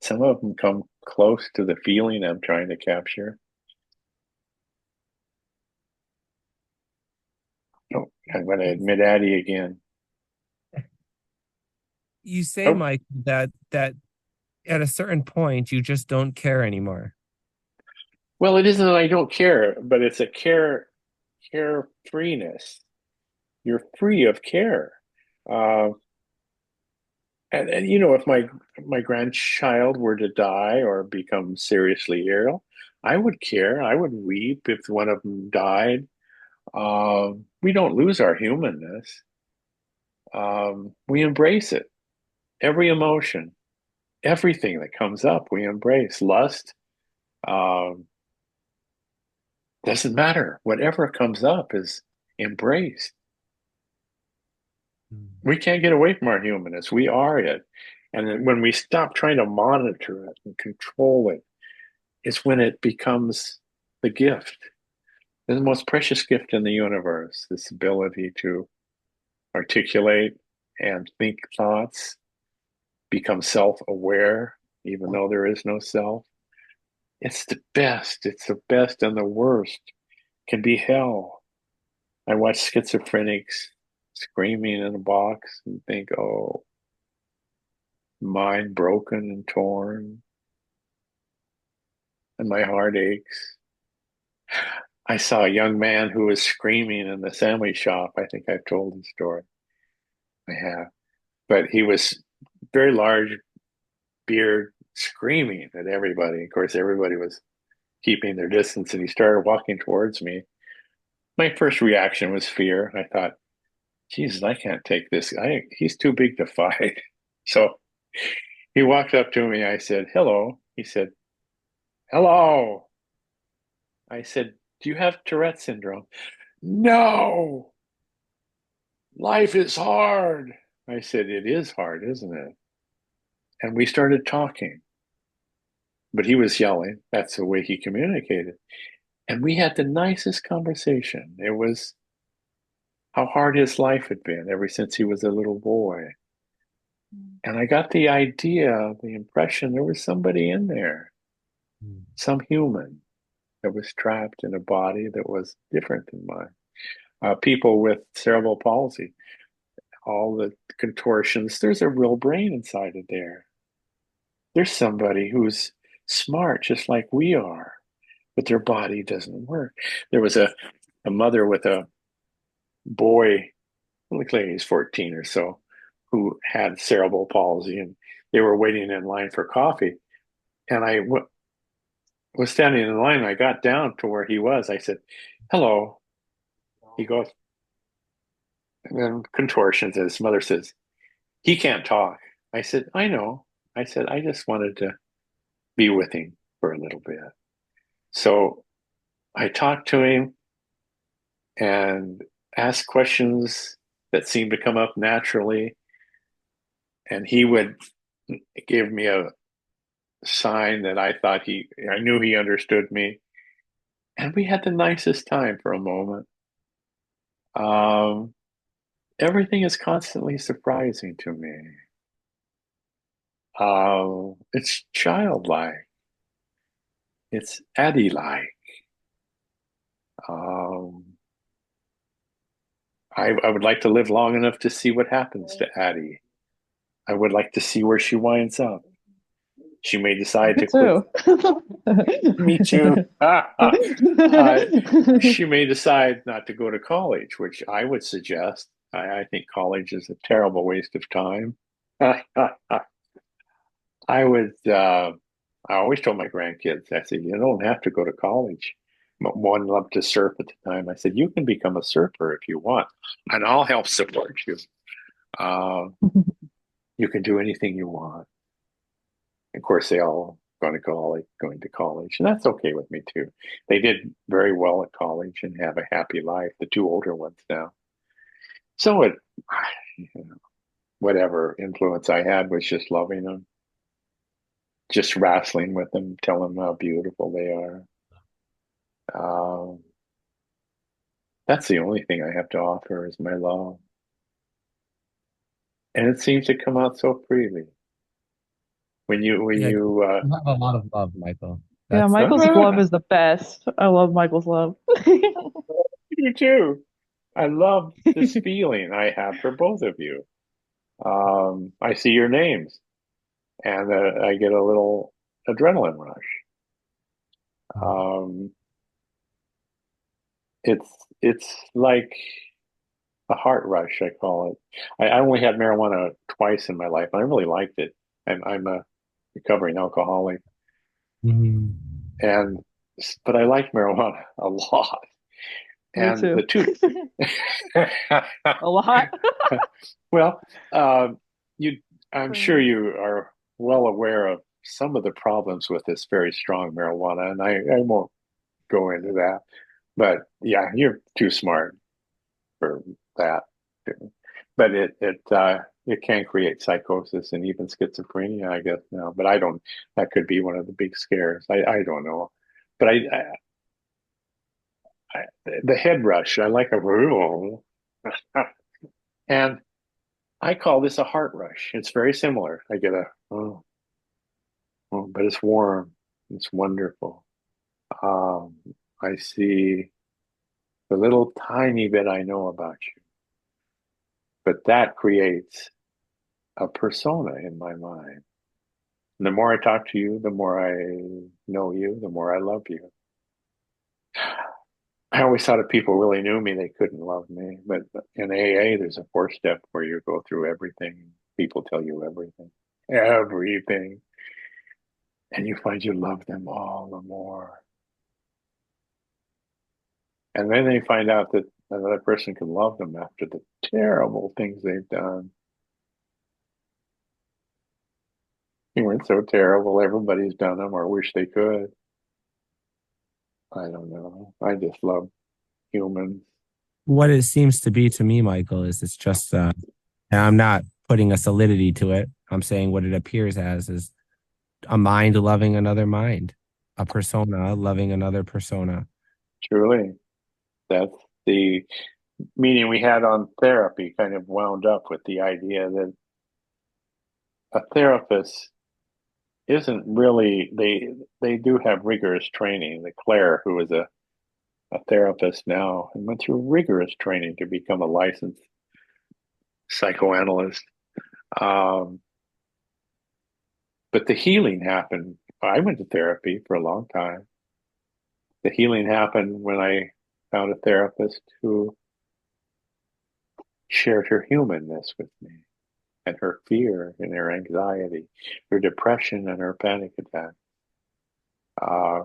[SPEAKER 1] Some of them come close to the feeling I'm trying to capture. Oh, I'm going to admit Addie again.
[SPEAKER 2] You say,
[SPEAKER 1] Oh,
[SPEAKER 2] Mike, that at a certain point you just don't care anymore.
[SPEAKER 1] well, it isn't that I don't care, but it's a carefreeness. You're free of care. Uh, and you know, if my grandchild were to die or become seriously ill, I would care. I would weep if one of them died. We don't lose our humanness. We embrace it. Every emotion, everything that comes up, we embrace. Lust, um, doesn't matter. Whatever comes up is embraced. We can't get away from our humanness. We are it. And then when we stop trying to monitor it and control it, it's when it becomes the gift, the most precious gift in the universe, this ability to articulate and think thoughts, become self aware, even though there is no self. It's the best. It's the best, and the worst can be hell. I watch schizophrenics screaming in a box and think, oh, mind broken and torn, and my heart aches. I saw a young man who was screaming in the sandwich shop. I think I've told the story. I have. But he was very large beard screaming at everybody. Of course, everybody was keeping their distance, and he started walking towards me. My first reaction was fear. I thought, Jesus, I can't take this guy. He's too big to fight. So he walked up to me. I said, hello. He said, hello. I said, do you have Tourette syndrome? No, life is hard. I said, it is hard, isn't it? And we started talking, but he was yelling. That's the way he communicated. And we had the nicest conversation. It was how hard his life had been ever since he was a little boy. And I got the idea, the impression there was somebody in there, some human. that was trapped in a body that was different than mine. People with cerebral palsy, all the contortions, there's a real brain inside of there. There's somebody who's smart just like we are, but their body doesn't work. There was a mother with a boy, looked like he's 14 or so, who had cerebral palsy, and they were waiting in line for coffee. And was standing in line. I got down to where he was. I said, "Hello." He goes, and then contortions. And his mother says, "He can't talk." I said, "I know." I said, "I just wanted to be with him for a little bit." So I talked to him and asked questions that seemed to come up naturally. And he would give me a sign that I knew he understood me. And we had the nicest time for a moment. Um, Everything is constantly surprising to me. It's childlike. It's Addie-like. Um, I would like to live long enough to see what happens to Addie. I would like to see where she winds up. She may decide
[SPEAKER 3] Me
[SPEAKER 1] to quit.
[SPEAKER 3] too.
[SPEAKER 1] Me too. She may decide not to go to college, which I would suggest. I think college is a terrible waste of time. I would. I always told my grandkids, I said, you don't have to go to college. One loved to surf at the time. I said, you can become a surfer if you want, and I'll help support you. Uh, you can do anything you want. Of course, they all going to college, and that's okay with me too. They did very well at college and have a happy life. The two older ones now. So you know, whatever influence I had was just loving them, just wrestling with them, telling them how beautiful they are. Um, that's the only thing I have to offer is my love, and it seems to come out so freely when
[SPEAKER 4] Yeah,
[SPEAKER 1] you.
[SPEAKER 4] you have a lot of love, Michael.
[SPEAKER 3] Yeah,
[SPEAKER 4] That's
[SPEAKER 3] Michael's love is the best. I love Michael's love.
[SPEAKER 1] You too. I love this feeling I have for both of you. I see your names, and I get a little adrenaline rush. Um, it's like a heart rush, I call it. I only had marijuana twice in my life, and I really liked it. I'm a recovering alcoholic,
[SPEAKER 4] Mhm.
[SPEAKER 1] and but I like marijuana a lot.
[SPEAKER 3] Me
[SPEAKER 1] And the
[SPEAKER 3] too.
[SPEAKER 1] two,
[SPEAKER 3] A lot.
[SPEAKER 1] well, you, I'm sure
[SPEAKER 3] Same.
[SPEAKER 1] you are well aware of some of the problems with this very strong marijuana, and I won't go into that. But yeah, you're too smart for that. But it can create psychosis and even schizophrenia, I guess now. But I don't. That could be one of the big scares. I don't know. But the head rush. I like a and I call this a heart rush. It's very similar. I get a but it's warm. It's wonderful. Um, I see the little tiny bit I know about you, but that creates a persona in my mind. And the more I talk to you, the more I know you, the more I love you. I always thought if people really knew me, they couldn't love me. But in AA, there's a 4-step where you go through everything. People tell you everything, everything. And you find you love them all the more. And then they find out that another person can love them after the terrible things they've done. They weren't so terrible. Everybody's done them or wish they could. I don't know. I just love humans.
[SPEAKER 4] What it seems to be to me, Michael, is it's just, and I'm not putting a solidity to it. I'm saying what it appears as is a mind loving another mind, a persona loving another persona.
[SPEAKER 1] Truly. That's the meeting we had on therapy kind of wound up with the idea that a therapist isn't really, they do have rigorous training. The Claire, who is a therapist now, and went through rigorous training to become a licensed psychoanalyst. Um, but the healing happened. I went to therapy for a long time. The healing happened when I found a therapist who shared her humanness with me, and her fear and her anxiety, her depression and her panic attack.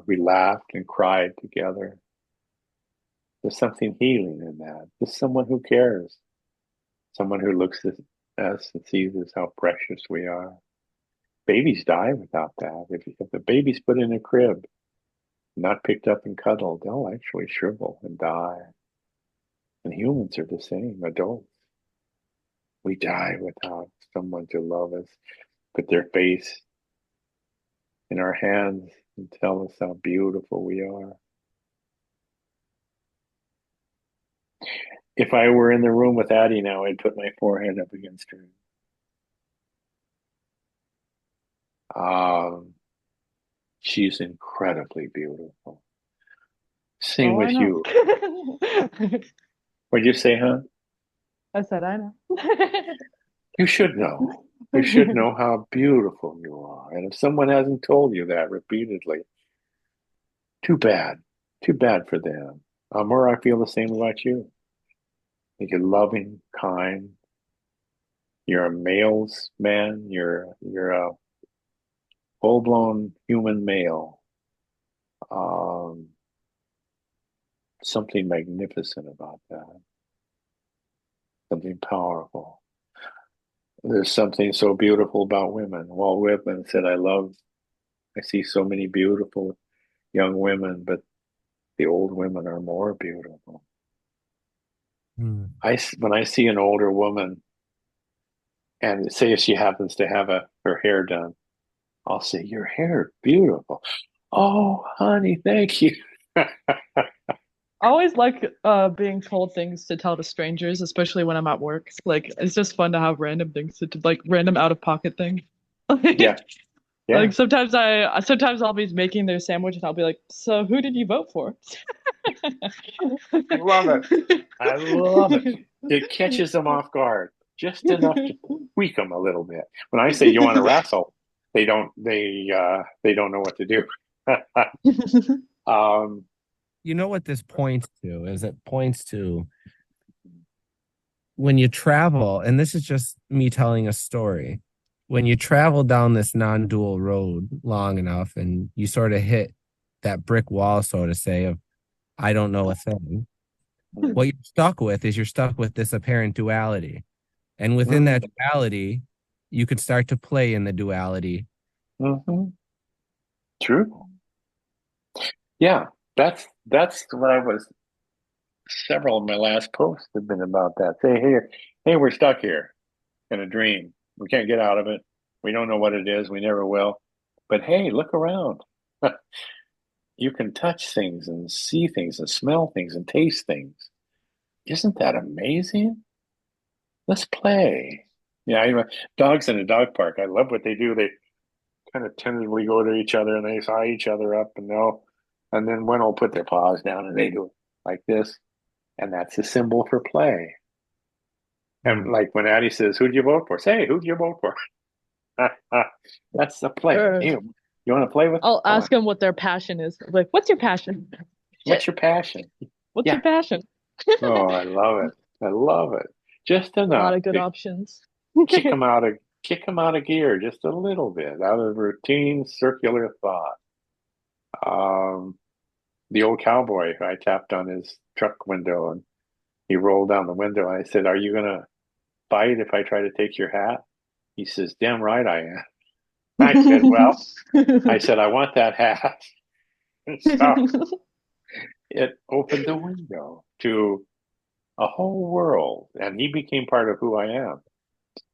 [SPEAKER 1] We laughed and cried together. There's something healing in that. There's someone who cares, someone who looks at us and sees us how precious we are. Babies die without that. If the baby's put in a crib, not picked up and cuddled, they'll actually shrivel and die. And humans are the same, adults. We die without someone to love us, put their face in our hands and tell us how beautiful we are. If I were in the room with Addie now, I'd put my forehead up against her. She's incredibly beautiful. Same
[SPEAKER 3] Oh, I
[SPEAKER 1] with you.
[SPEAKER 3] know.
[SPEAKER 1] What'd you say, huh?
[SPEAKER 3] I said, I know.
[SPEAKER 1] You should know. You should know how beautiful you are. And if someone hasn't told you that repeatedly, too bad. Too bad for them. Or I feel the same about you. You're loving, kind. You're a male's man. You're a full-blown human male. Um, Something magnificent about that. Something powerful. There's something so beautiful about women. Walt Whitman said, I see so many beautiful young women, but the old women are more beautiful.
[SPEAKER 4] Hmm.
[SPEAKER 1] When I see an older woman, and say if she happens to have her hair done, I'll say, your hair is beautiful. Oh, honey, thank you.
[SPEAKER 3] I always like being told things to tell to strangers, especially when I'm at work. Like it's just fun to have random things like random out of pocket things.
[SPEAKER 1] Yeah, yeah.
[SPEAKER 3] Like sometimes I'll be making their sandwich and I'll be like, "So who did you vote for?"
[SPEAKER 1] I love it. I love it. It catches them off guard just enough to tweak them a little bit. When I say you want to wrestle, they don't know what to do. um,
[SPEAKER 4] You know what this points to is it points to when you travel, and this is just me telling a story. When you travel down this non-dual road long enough and you sort of hit that brick wall, so to say, of I don't know a thing, what you're stuck with is you're stuck with this apparent duality. And within that duality, you could start to play in the duality.
[SPEAKER 1] mhm. True. Yeah, that's what I was. Several of my last posts have been about that. Say, hey, we're stuck here in a dream. We can't get out of it. We don't know what it is. We never will. But hey, look around. You can touch things and see things and smell things and taste things. Isn't that amazing? Let's play. Yeah, dogs in a dog park. I love what they do. They kind of tentatively go to each other and they eye each other up and then one will put their paws down and they do it like this. And that's a symbol for play. And like when Addie says, "Who'd you vote for?" Say, "Who'd you vote for?" That's the play.
[SPEAKER 3] Or
[SPEAKER 1] You want to play with?
[SPEAKER 3] I'll
[SPEAKER 1] Come on.
[SPEAKER 3] ask them what their passion is. Like, what's your passion?
[SPEAKER 1] What's your passion?
[SPEAKER 3] What's
[SPEAKER 1] Yeah.
[SPEAKER 3] your passion?
[SPEAKER 1] Oh, I love it. I love it. Just
[SPEAKER 3] A lot
[SPEAKER 1] enough
[SPEAKER 3] of good
[SPEAKER 1] to
[SPEAKER 3] options.
[SPEAKER 1] kick them out of gear just a little bit, out of routine circular thought. Um, the old cowboy, I tapped on his truck window and he rolled down the window. I said, "Are you gonna fight if I try to take your hat?" He says, "Damn right I am." I said, "I want that hat." So it opened the window to a whole world, and he became part of who I am.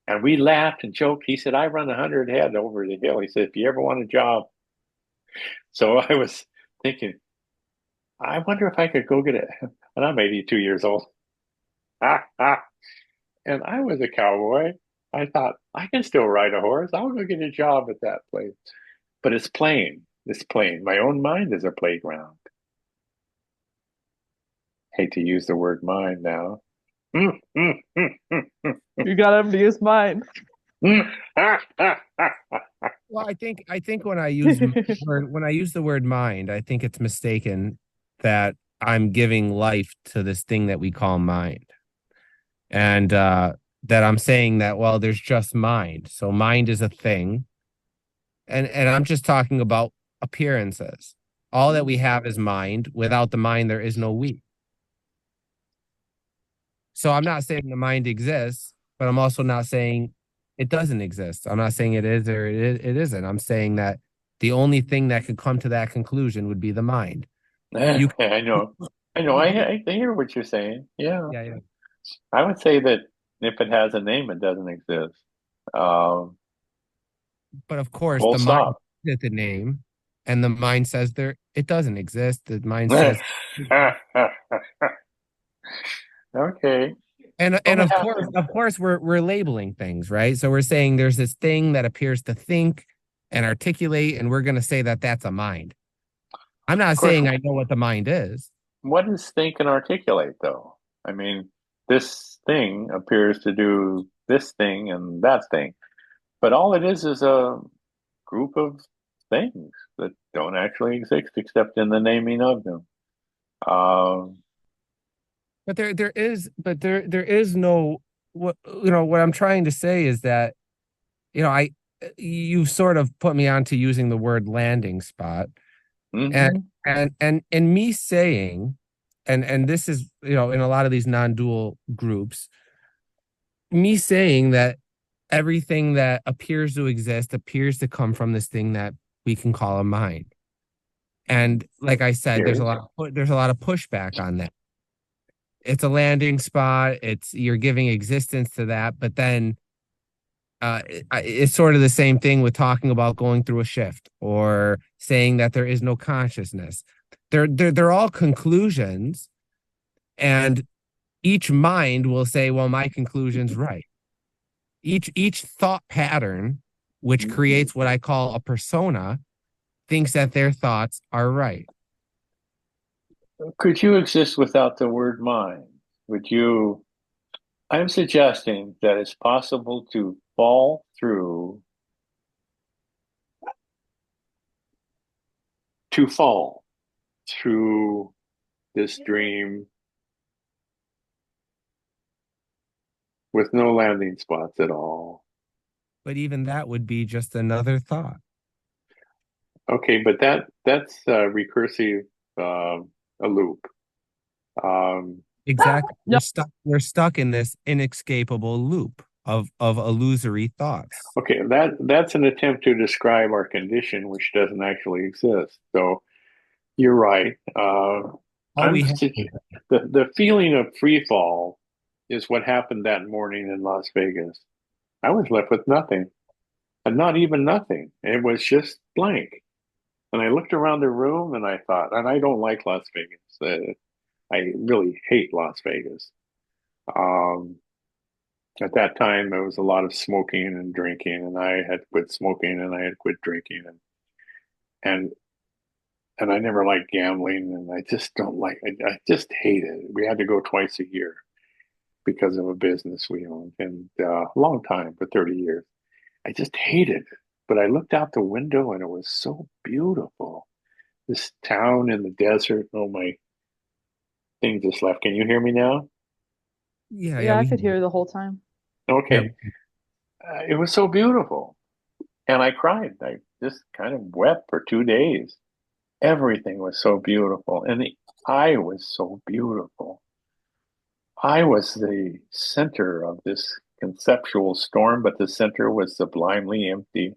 [SPEAKER 1] And we laughed and joked. He said, "I run 100 head over the hill." He said, "If you ever want a job." So I was thinking, I wonder if I could go get it. And I'm 82 years old. And I was a cowboy. I thought, I can still ride a horse. I'll go get a job at that place. but it's playing. It's playing. My own mind is a playground. Hate to use the word mind now. Mm, mm, mm, mm, mm,
[SPEAKER 3] You got him to use mine.
[SPEAKER 1] mm. Ah, ah, ah.
[SPEAKER 4] Well, I think when I use the word mind, I think it's mistaken that I'm giving life to this thing that we call mind. And that I'm saying that, well, there's just mind. So mind is a thing. And I'm just talking about appearances. All that we have is mind. Without the mind, there is no we. So I'm not saying the mind exists, but I'm also not saying it doesn't exist. I'm not saying it is or it isn't. I'm saying that the only thing that could come to that conclusion would be the mind. You,
[SPEAKER 1] I know. I know. I hear what you're saying. Yeah.
[SPEAKER 4] yeah, yeah.
[SPEAKER 1] I would say that if it has a name, it doesn't exist. Um,
[SPEAKER 4] But of course,
[SPEAKER 1] Full
[SPEAKER 4] the mind
[SPEAKER 1] stop.
[SPEAKER 4] is the name, and the mind says it doesn't exist. The mind says,
[SPEAKER 1] Okay.
[SPEAKER 4] and
[SPEAKER 1] Well, it
[SPEAKER 4] of
[SPEAKER 1] happens.
[SPEAKER 4] course, we're labeling things, right? So we're saying there's this thing that appears to think and articulate, and we're going to say that that's a mind. I'm not
[SPEAKER 1] Of course,
[SPEAKER 4] saying I know what the mind is.
[SPEAKER 1] what does think and articulate, though? I mean, this thing appears to do this thing and that thing, but all it is a group of things that don't actually exist except in the naming of them. Um,
[SPEAKER 4] But there is no what what I'm trying to say is that I you sort of put me onto using the word landing spot and
[SPEAKER 1] mhm.
[SPEAKER 4] and me saying and this is in a lot of these non-dual groups, me saying that everything that appears to exist appears to come from this thing that we can call a mind. And like I said,
[SPEAKER 1] Yes.
[SPEAKER 4] there's a lot of pushback on that. It's a landing spot. You're giving existence to that, but then it's sort of the same thing with talking about going through a shift or saying that there is no consciousness. They're all conclusions, and each mind will say, "Well, my conclusion's right." Each thought pattern, which creates what I call a persona, thinks that their thoughts are right.
[SPEAKER 1] Could you exist without the word mind? Would you? I'm suggesting that it's possible to fall through this dream with no landing spots at all.
[SPEAKER 4] But even that would be just another thought.
[SPEAKER 1] Okay, but that's recursive, a loop. Um,
[SPEAKER 4] Exactly.
[SPEAKER 3] Yep.
[SPEAKER 4] We're stuck in this inescapable loop of illusory thoughts.
[SPEAKER 1] okay, that's an attempt to describe our condition, which doesn't actually exist. So you're right.
[SPEAKER 4] All
[SPEAKER 1] I'm
[SPEAKER 4] we have
[SPEAKER 1] the feeling of free fall is what happened that morning in Las Vegas. I was left with nothing, and not even nothing. It was just blank. And I looked around the room and I thought, and I don't like Las Vegas. I really hate Las Vegas. Um, at that time, there was a lot of smoking and drinking, and I had quit smoking and I had quit drinking, and and I never liked gambling, and I just don't like. I just hate it. We had to go twice a year because of a business we owned, and a long time for 30 years. I just hated it. But I looked out the window and it was so beautiful. This town in the desert. Oh, my thing just left. Can you hear me now?
[SPEAKER 3] Yeah, I
[SPEAKER 4] we
[SPEAKER 3] could hear the whole time.
[SPEAKER 4] yeah.
[SPEAKER 1] Okay. It was so beautiful. And I cried. I just kind of wept for 2 days. Everything was so beautiful. And the eye was so beautiful. I was the center of this conceptual storm, but the center was sublimely empty.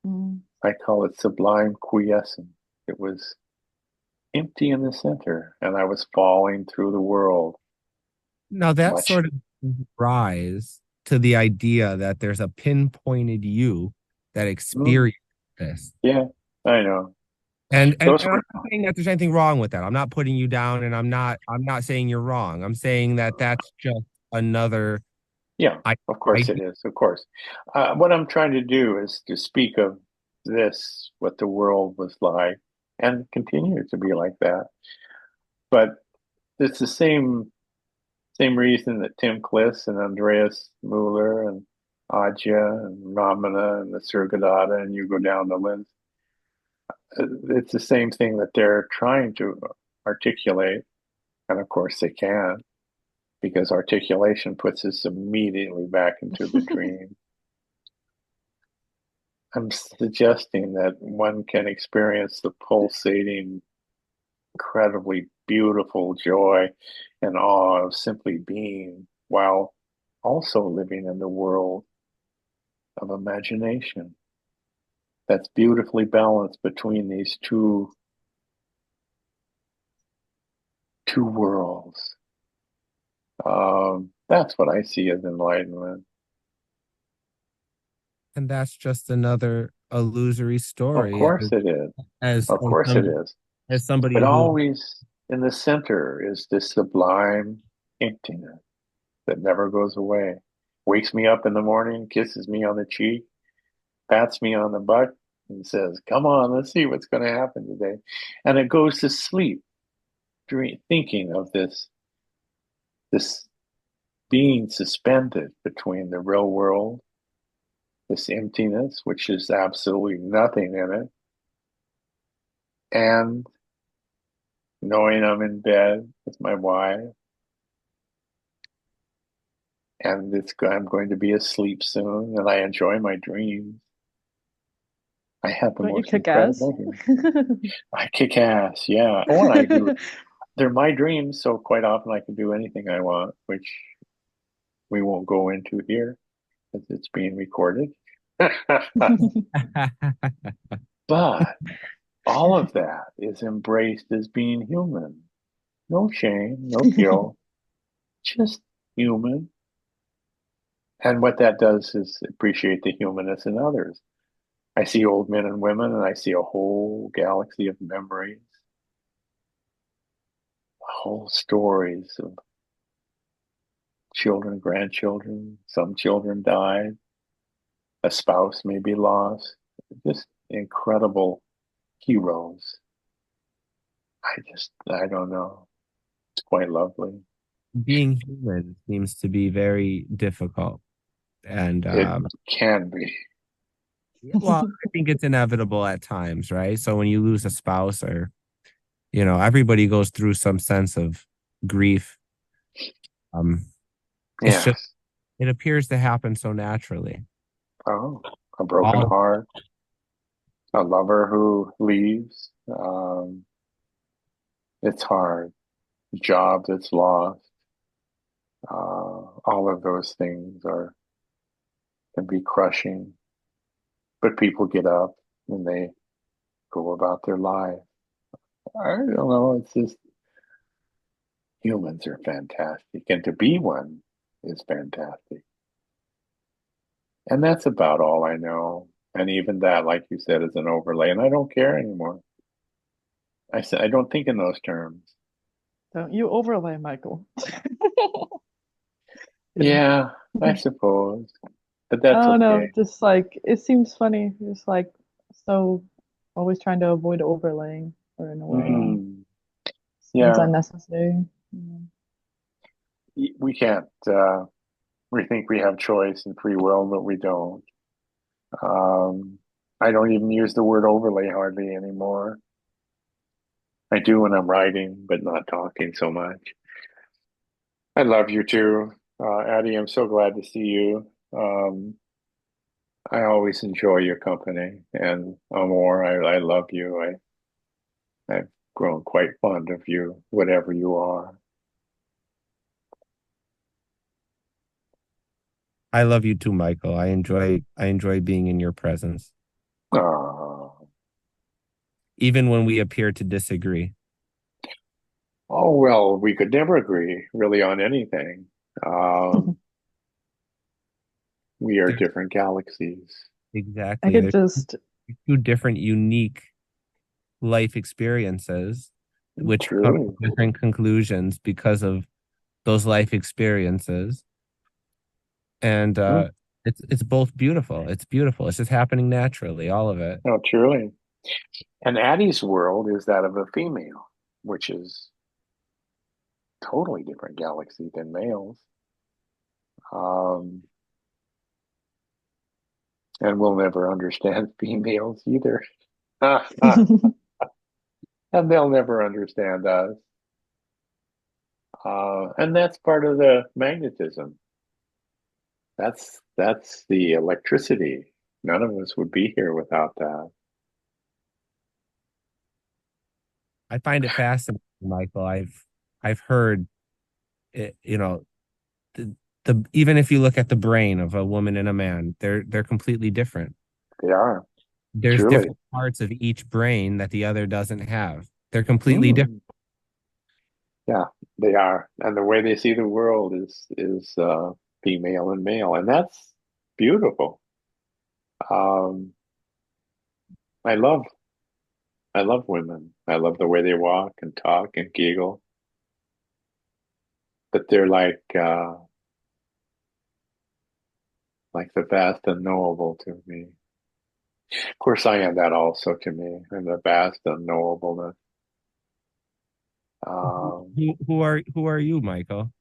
[SPEAKER 3] Mm.
[SPEAKER 1] I call it sublime quiescence. It was empty in the center, and I was falling through the world.
[SPEAKER 4] Now that
[SPEAKER 1] Much.
[SPEAKER 4] sort of rise to the idea that there's a pinpointed you that
[SPEAKER 1] Mm,
[SPEAKER 4] experiences this.
[SPEAKER 1] yeah, I know.
[SPEAKER 4] And
[SPEAKER 1] Those
[SPEAKER 4] I'm
[SPEAKER 1] were,
[SPEAKER 4] not saying that there's anything wrong with that. I'm not putting you down, and I'm not saying you're wrong. I'm saying that that's just another
[SPEAKER 1] yeah,
[SPEAKER 4] I
[SPEAKER 1] of course
[SPEAKER 4] idea.
[SPEAKER 1] it is. Of course. What I'm trying to do is to speak of this what the world was like and continues to be like that. But it's the same reason that Tim Kliss and Andreas Mueller and Adya and Ramana and the Surgadata, and you go down the list. It's the same thing that they're trying to articulate, and of course they can, because articulation puts us immediately back into the dream. I'm suggesting that one can experience the pulsating, incredibly beautiful joy and awe of simply being while also living in the world of imagination that's beautifully balanced between these two worlds. That's what I see as enlightenment.
[SPEAKER 4] And that's just another illusory
[SPEAKER 1] Of
[SPEAKER 4] story.
[SPEAKER 1] course it is.
[SPEAKER 4] As
[SPEAKER 1] Of course it is.
[SPEAKER 4] as somebody
[SPEAKER 1] But
[SPEAKER 4] who
[SPEAKER 1] always in the center is this sublime emptiness that never goes away. Wakes me up in the morning, kisses me on the cheek, pats me on the butt, and says, "Come on, let's see what's going to happen today." And it goes to sleep, thinking of this being suspended between the real world, this emptiness, which is absolutely nothing in it, and knowing I'm in bed with my wife, and I'm going to be asleep soon, and I enjoy my dreams. I have the
[SPEAKER 3] Don't you
[SPEAKER 1] most
[SPEAKER 3] kick ass?
[SPEAKER 1] incredible dreams. I kick ass, yeah. Oh, and I do. They're my dreams, so quite often I can do anything I want, which we won't go into here because it's being recorded. But all of that is embraced as being human. No shame, no guilt, just human. And what that does is appreciate the humanness in others. I see old men and women, and I see a whole galaxy of memories, whole stories of children, grandchildren. Some children died. A spouse may be lost. Just incredible heroes. I don't know. It's quite lovely.
[SPEAKER 4] being human seems to be very difficult. And
[SPEAKER 1] It can be.
[SPEAKER 4] well, I think it's inevitable at times, right? So when you lose a spouse or, everybody goes through some sense of grief. It's just,
[SPEAKER 1] Yes.
[SPEAKER 4] it appears to happen so naturally.
[SPEAKER 1] Oh, a broken
[SPEAKER 4] All
[SPEAKER 1] heart, a lover who leaves. It's hard. Job that's lost. All of those things can be crushing. But people get up and they go about their life. I don't know. It's just humans are fantastic, and to be one is fantastic. And that's about all I know. And even that, like you said, is an overlay, and I don't care anymore. I said I don't think in those terms.
[SPEAKER 3] Don't you overlay, Michael.
[SPEAKER 1] Yeah, I suppose, but
[SPEAKER 3] I
[SPEAKER 1] that's
[SPEAKER 3] don't know,
[SPEAKER 1] okay.
[SPEAKER 3] just like it seems funny, just like so always trying to avoid overlaying or in a way.
[SPEAKER 1] Mm,
[SPEAKER 3] Seems
[SPEAKER 1] yeah,
[SPEAKER 3] unnecessary.
[SPEAKER 1] we can't. We think we have choice and free will, but we don't. Um, I don't even use the word overlay hardly anymore. I do when I'm writing, but not talking so much. I love you too, Addie. I'm so glad to see you. I always enjoy your company, and Amor, I love you. I've grown quite fond of you, whatever you are.
[SPEAKER 4] I love you too, Michael. I enjoy being in your presence,
[SPEAKER 1] Oh,
[SPEAKER 4] even when we appear to disagree.
[SPEAKER 1] oh well, we could never agree really on anything. Um, we are
[SPEAKER 4] There's
[SPEAKER 1] different galaxies.
[SPEAKER 3] I
[SPEAKER 4] exactly
[SPEAKER 3] could
[SPEAKER 4] there's
[SPEAKER 3] just
[SPEAKER 4] two different unique life experiences, which come
[SPEAKER 1] True.
[SPEAKER 4] to different conclusions because of those life experiences. And
[SPEAKER 1] True.
[SPEAKER 4] It's both beautiful. It's beautiful. It's just happening naturally, all of it.
[SPEAKER 1] No, truly. And Addie's world is that of a female, which is totally different galaxy than males. Um, and we'll never understand females either. And they'll never understand us. And that's part of the magnetism. That's the electricity. None of us would be here without that.
[SPEAKER 4] I find it fascinating, Michael. I've heard it, the even if you look at the brain of a woman and a man, they're completely different.
[SPEAKER 1] They are,
[SPEAKER 4] There's
[SPEAKER 1] truly.
[SPEAKER 4] different parts of each brain that the other doesn't have. They're completely different.
[SPEAKER 1] Mm. Yeah, they are. And the way they see the world is female and male, and that's beautiful. Um, I love I love women. I love the way they walk and talk and giggle, but they're like the vast unknowable to me. Of course, I am that also to me, and the vast unknowableness. Um,
[SPEAKER 4] Who are you, Michael?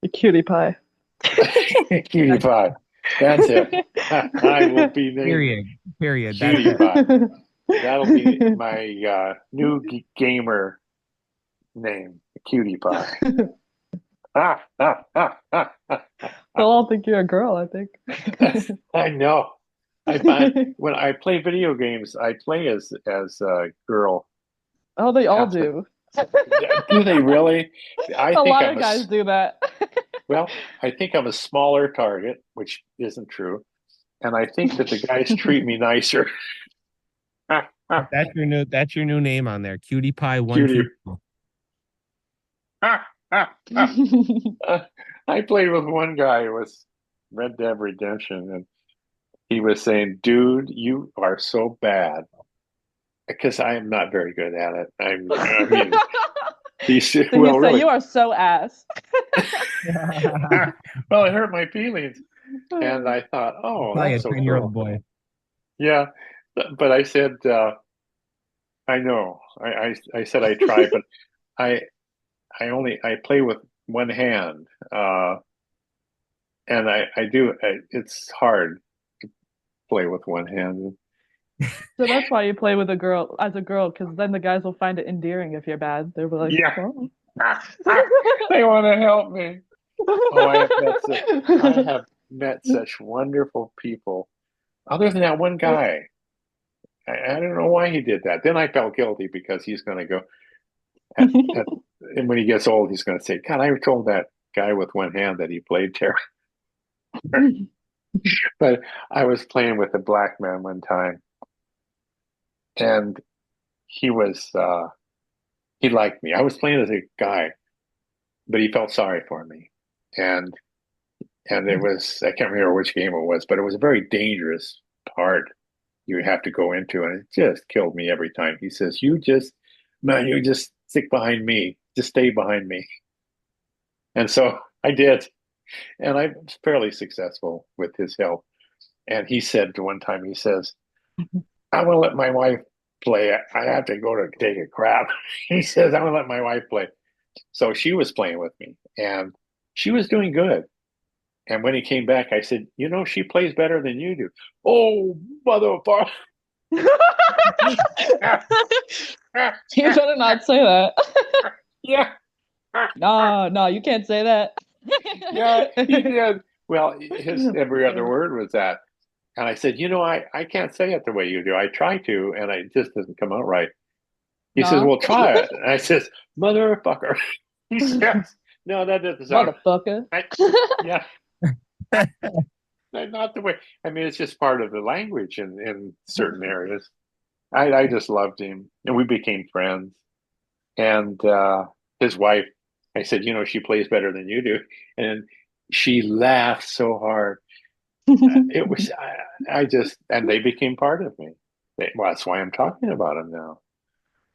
[SPEAKER 3] The cutie pie.
[SPEAKER 1] Cutie pie. That's it. I will be named
[SPEAKER 4] Period. That's
[SPEAKER 1] Cutie
[SPEAKER 4] it.
[SPEAKER 1] pie. That'll be my new gamer name, Cutie Pie. Ah, ah, ah, ah, ah.
[SPEAKER 3] They'll all think you're a girl, I think.
[SPEAKER 1] I know. I find when I play video games, I play as a girl.
[SPEAKER 3] Oh, they all
[SPEAKER 1] Half the,
[SPEAKER 3] do.
[SPEAKER 1] do they really? I
[SPEAKER 3] A
[SPEAKER 1] think
[SPEAKER 3] lot
[SPEAKER 1] I'm
[SPEAKER 3] of
[SPEAKER 1] a
[SPEAKER 3] guys do that.
[SPEAKER 1] well. I think I'm a smaller target, which isn't true, and I think that the guys treat me nicer. Ah, ah,
[SPEAKER 4] That's your new name on there. Cutie Pie one
[SPEAKER 1] cutie.
[SPEAKER 4] two.
[SPEAKER 1] Ah, ah, ah. I played with one guy who was Red Dead Redemption, and he was saying, "Dude, you are so bad." Because I am not very good at it. I mean, he's
[SPEAKER 3] So he
[SPEAKER 1] well,
[SPEAKER 3] said,
[SPEAKER 1] really.
[SPEAKER 3] "You are so ass."
[SPEAKER 1] Well, it hurt my feelings, and I thought, "Oh,
[SPEAKER 4] Probably a
[SPEAKER 1] that's so
[SPEAKER 4] 10-year-old
[SPEAKER 1] cool."
[SPEAKER 4] boy.
[SPEAKER 1] Yeah, but I said, "I know." I said I try, but I I play with one hand, and I do. It's hard to play with one hand.
[SPEAKER 3] So that's why you play with a girl as a girl, because then the guys will find it endearing if you're bad. They'll be like,
[SPEAKER 1] Yeah,
[SPEAKER 3] "Oh."
[SPEAKER 1] they want to help me. Oh, I have met such wonderful people. Other than that one guy, I don't know why he did that. Then I felt guilty because he's going to go at, and when he gets old, he's going to say, "God, I told that guy with one hand that he played terrible." But I was playing with a black man one time, and he was he liked me. I was playing as a guy, but he felt sorry for me, and it was I can't remember which game it was, but it was a very dangerous part you have to go into, and it just killed me every time. He says, "You just, man, you just stick behind me, just stay behind me." And so I did, and I was fairly successful with his help. And he said one time, he says, "I want to let my wife play. I have to go to take a crap." He says, "I want to let my wife play." So she was playing with me, and she was doing good. And when he came back, I said, she plays better than you do." "Oh, motherfucker."
[SPEAKER 3] You better not say that.
[SPEAKER 1] Yeah.
[SPEAKER 3] No, no, you can't say that.
[SPEAKER 1] Yeah, he did. Well, his every other word was that. And I said, I can't say it the way you do. I try to, and it just doesn't come out right. He says,
[SPEAKER 3] No,
[SPEAKER 1] "Well, try it." And I says, "Motherfucker." He says, "No, that doesn't sound
[SPEAKER 3] motherfucker.
[SPEAKER 1] right." Yeah, not the way. I mean, it's just part of the language in certain areas. I just loved him, and we became friends. And his wife, I said, "She plays better than you do," and she laughed so hard. It was I just and they became part of me. Well, that's why I'm talking about him now.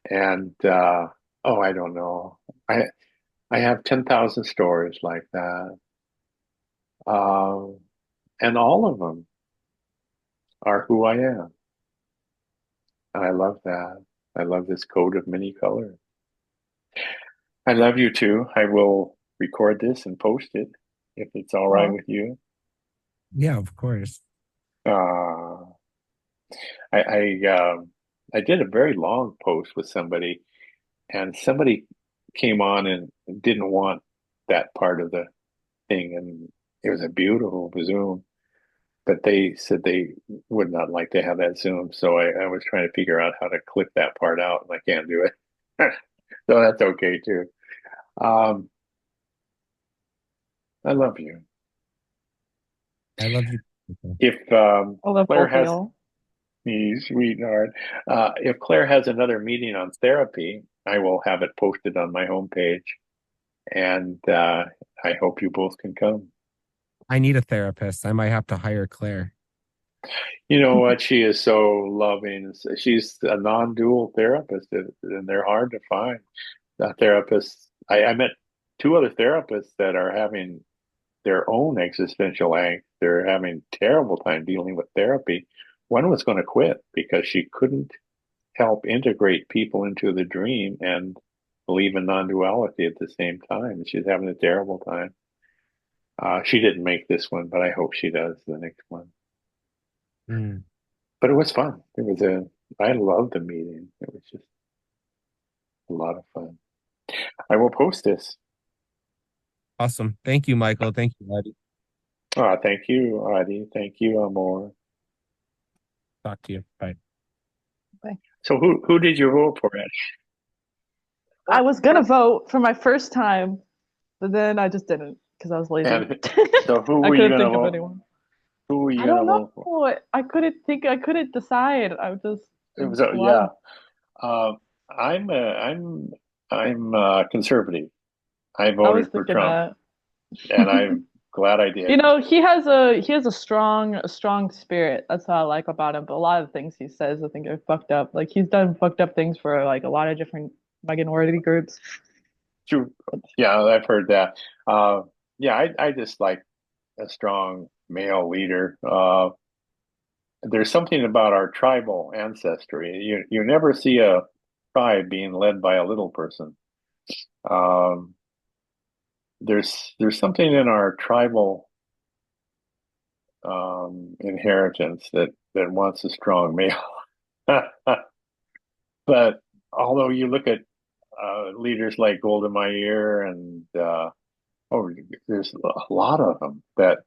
[SPEAKER 1] And oh, I don't know. I have 10,000 stories like that. Um, And all of them are who I am. And I love that. I love this coat of many colors. I love you too. I will record this and post it if it's all right
[SPEAKER 3] Well,
[SPEAKER 1] with you.
[SPEAKER 4] Yeah, of course.
[SPEAKER 1] Uh, I I did a very long post with somebody, and somebody came on and didn't want that part of the thing, and it was a beautiful Zoom, but they said they would not like to have that Zoom. So I was trying to figure out how to clip that part out, and I can't do it. So that's okay too. Um, I love you.
[SPEAKER 4] I love you. Michael.
[SPEAKER 1] If
[SPEAKER 3] I love
[SPEAKER 1] Claire
[SPEAKER 3] both of
[SPEAKER 1] has
[SPEAKER 3] y'all.
[SPEAKER 1] me, sweetheart, if Claire has another meeting on therapy, I will have it posted on my homepage, and I hope you both can come.
[SPEAKER 4] I need a therapist. I might have to hire Claire.
[SPEAKER 1] You know what? She is so loving. She's a non-dual therapist, and they're hard to find. Therapists. I met two other therapists that are having their own existential angst. They're having a terrible time dealing with therapy. One was going to quit because she couldn't help integrate people into the dream and believe in non-duality at the same time. She's having a terrible time. She didn't make this one, but I hope she does the next one.
[SPEAKER 4] Mm,
[SPEAKER 1] But it was fun. I loved the meeting. It was just a lot of fun. I will post this.
[SPEAKER 4] awesome. Thank you, Michael. Thank you, Eddie.
[SPEAKER 1] Thank you, Adi. Thank you, Amor.
[SPEAKER 4] Talk to you. Bye.
[SPEAKER 3] Bye.
[SPEAKER 1] So who did you vote for, Ed?
[SPEAKER 3] I was gonna vote for my first time, but then I just didn't because I was lazy.
[SPEAKER 1] And so who
[SPEAKER 3] I
[SPEAKER 1] were you
[SPEAKER 3] couldn't
[SPEAKER 1] gonna
[SPEAKER 3] think of
[SPEAKER 1] vote?
[SPEAKER 3] anyone.
[SPEAKER 1] Who were you
[SPEAKER 3] I
[SPEAKER 1] gonna
[SPEAKER 3] don't
[SPEAKER 1] vote for?
[SPEAKER 3] know. I couldn't think. I couldn't decide. I was just
[SPEAKER 1] It was
[SPEAKER 3] a lot
[SPEAKER 1] yeah.
[SPEAKER 3] of.
[SPEAKER 1] Uh, I'm conservative. I
[SPEAKER 3] I was
[SPEAKER 1] voted for
[SPEAKER 3] thinking
[SPEAKER 1] Trump,
[SPEAKER 3] that.
[SPEAKER 1] and I'm glad I
[SPEAKER 3] You
[SPEAKER 1] did.
[SPEAKER 3] know, he has a strong spirit. That's what I like about him. But a lot of things he says, I think, are fucked up. Like he's done fucked up things for like a lot of different minority groups.
[SPEAKER 1] True. Yeah, I've heard that. Uh, yeah, I just like a strong male leader. There's something about our tribal ancestry. You never see a tribe being led by a little person. Um, there's something in our tribal inheritance that wants a strong male. But although you look at leaders like Golda Meir and there's a lot of them that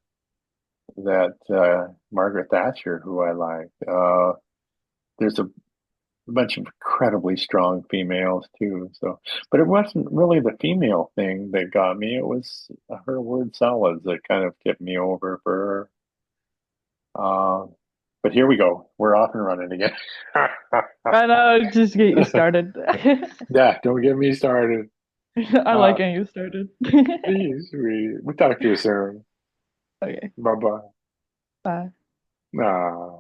[SPEAKER 1] Margaret Thatcher, who I like. There's a bunch of incredibly strong females too. So, but it wasn't really the female thing that got me. It was her word salads that kind of tipped me over for her. But here we go. We're off and running again.
[SPEAKER 3] I know, just get you started.
[SPEAKER 1] Yeah, don't get me started.
[SPEAKER 3] I like
[SPEAKER 1] Uh,
[SPEAKER 3] getting you started.
[SPEAKER 1] Please, we talk to you soon.
[SPEAKER 3] Okay,
[SPEAKER 1] Bye bye.
[SPEAKER 3] bye.
[SPEAKER 1] Ah.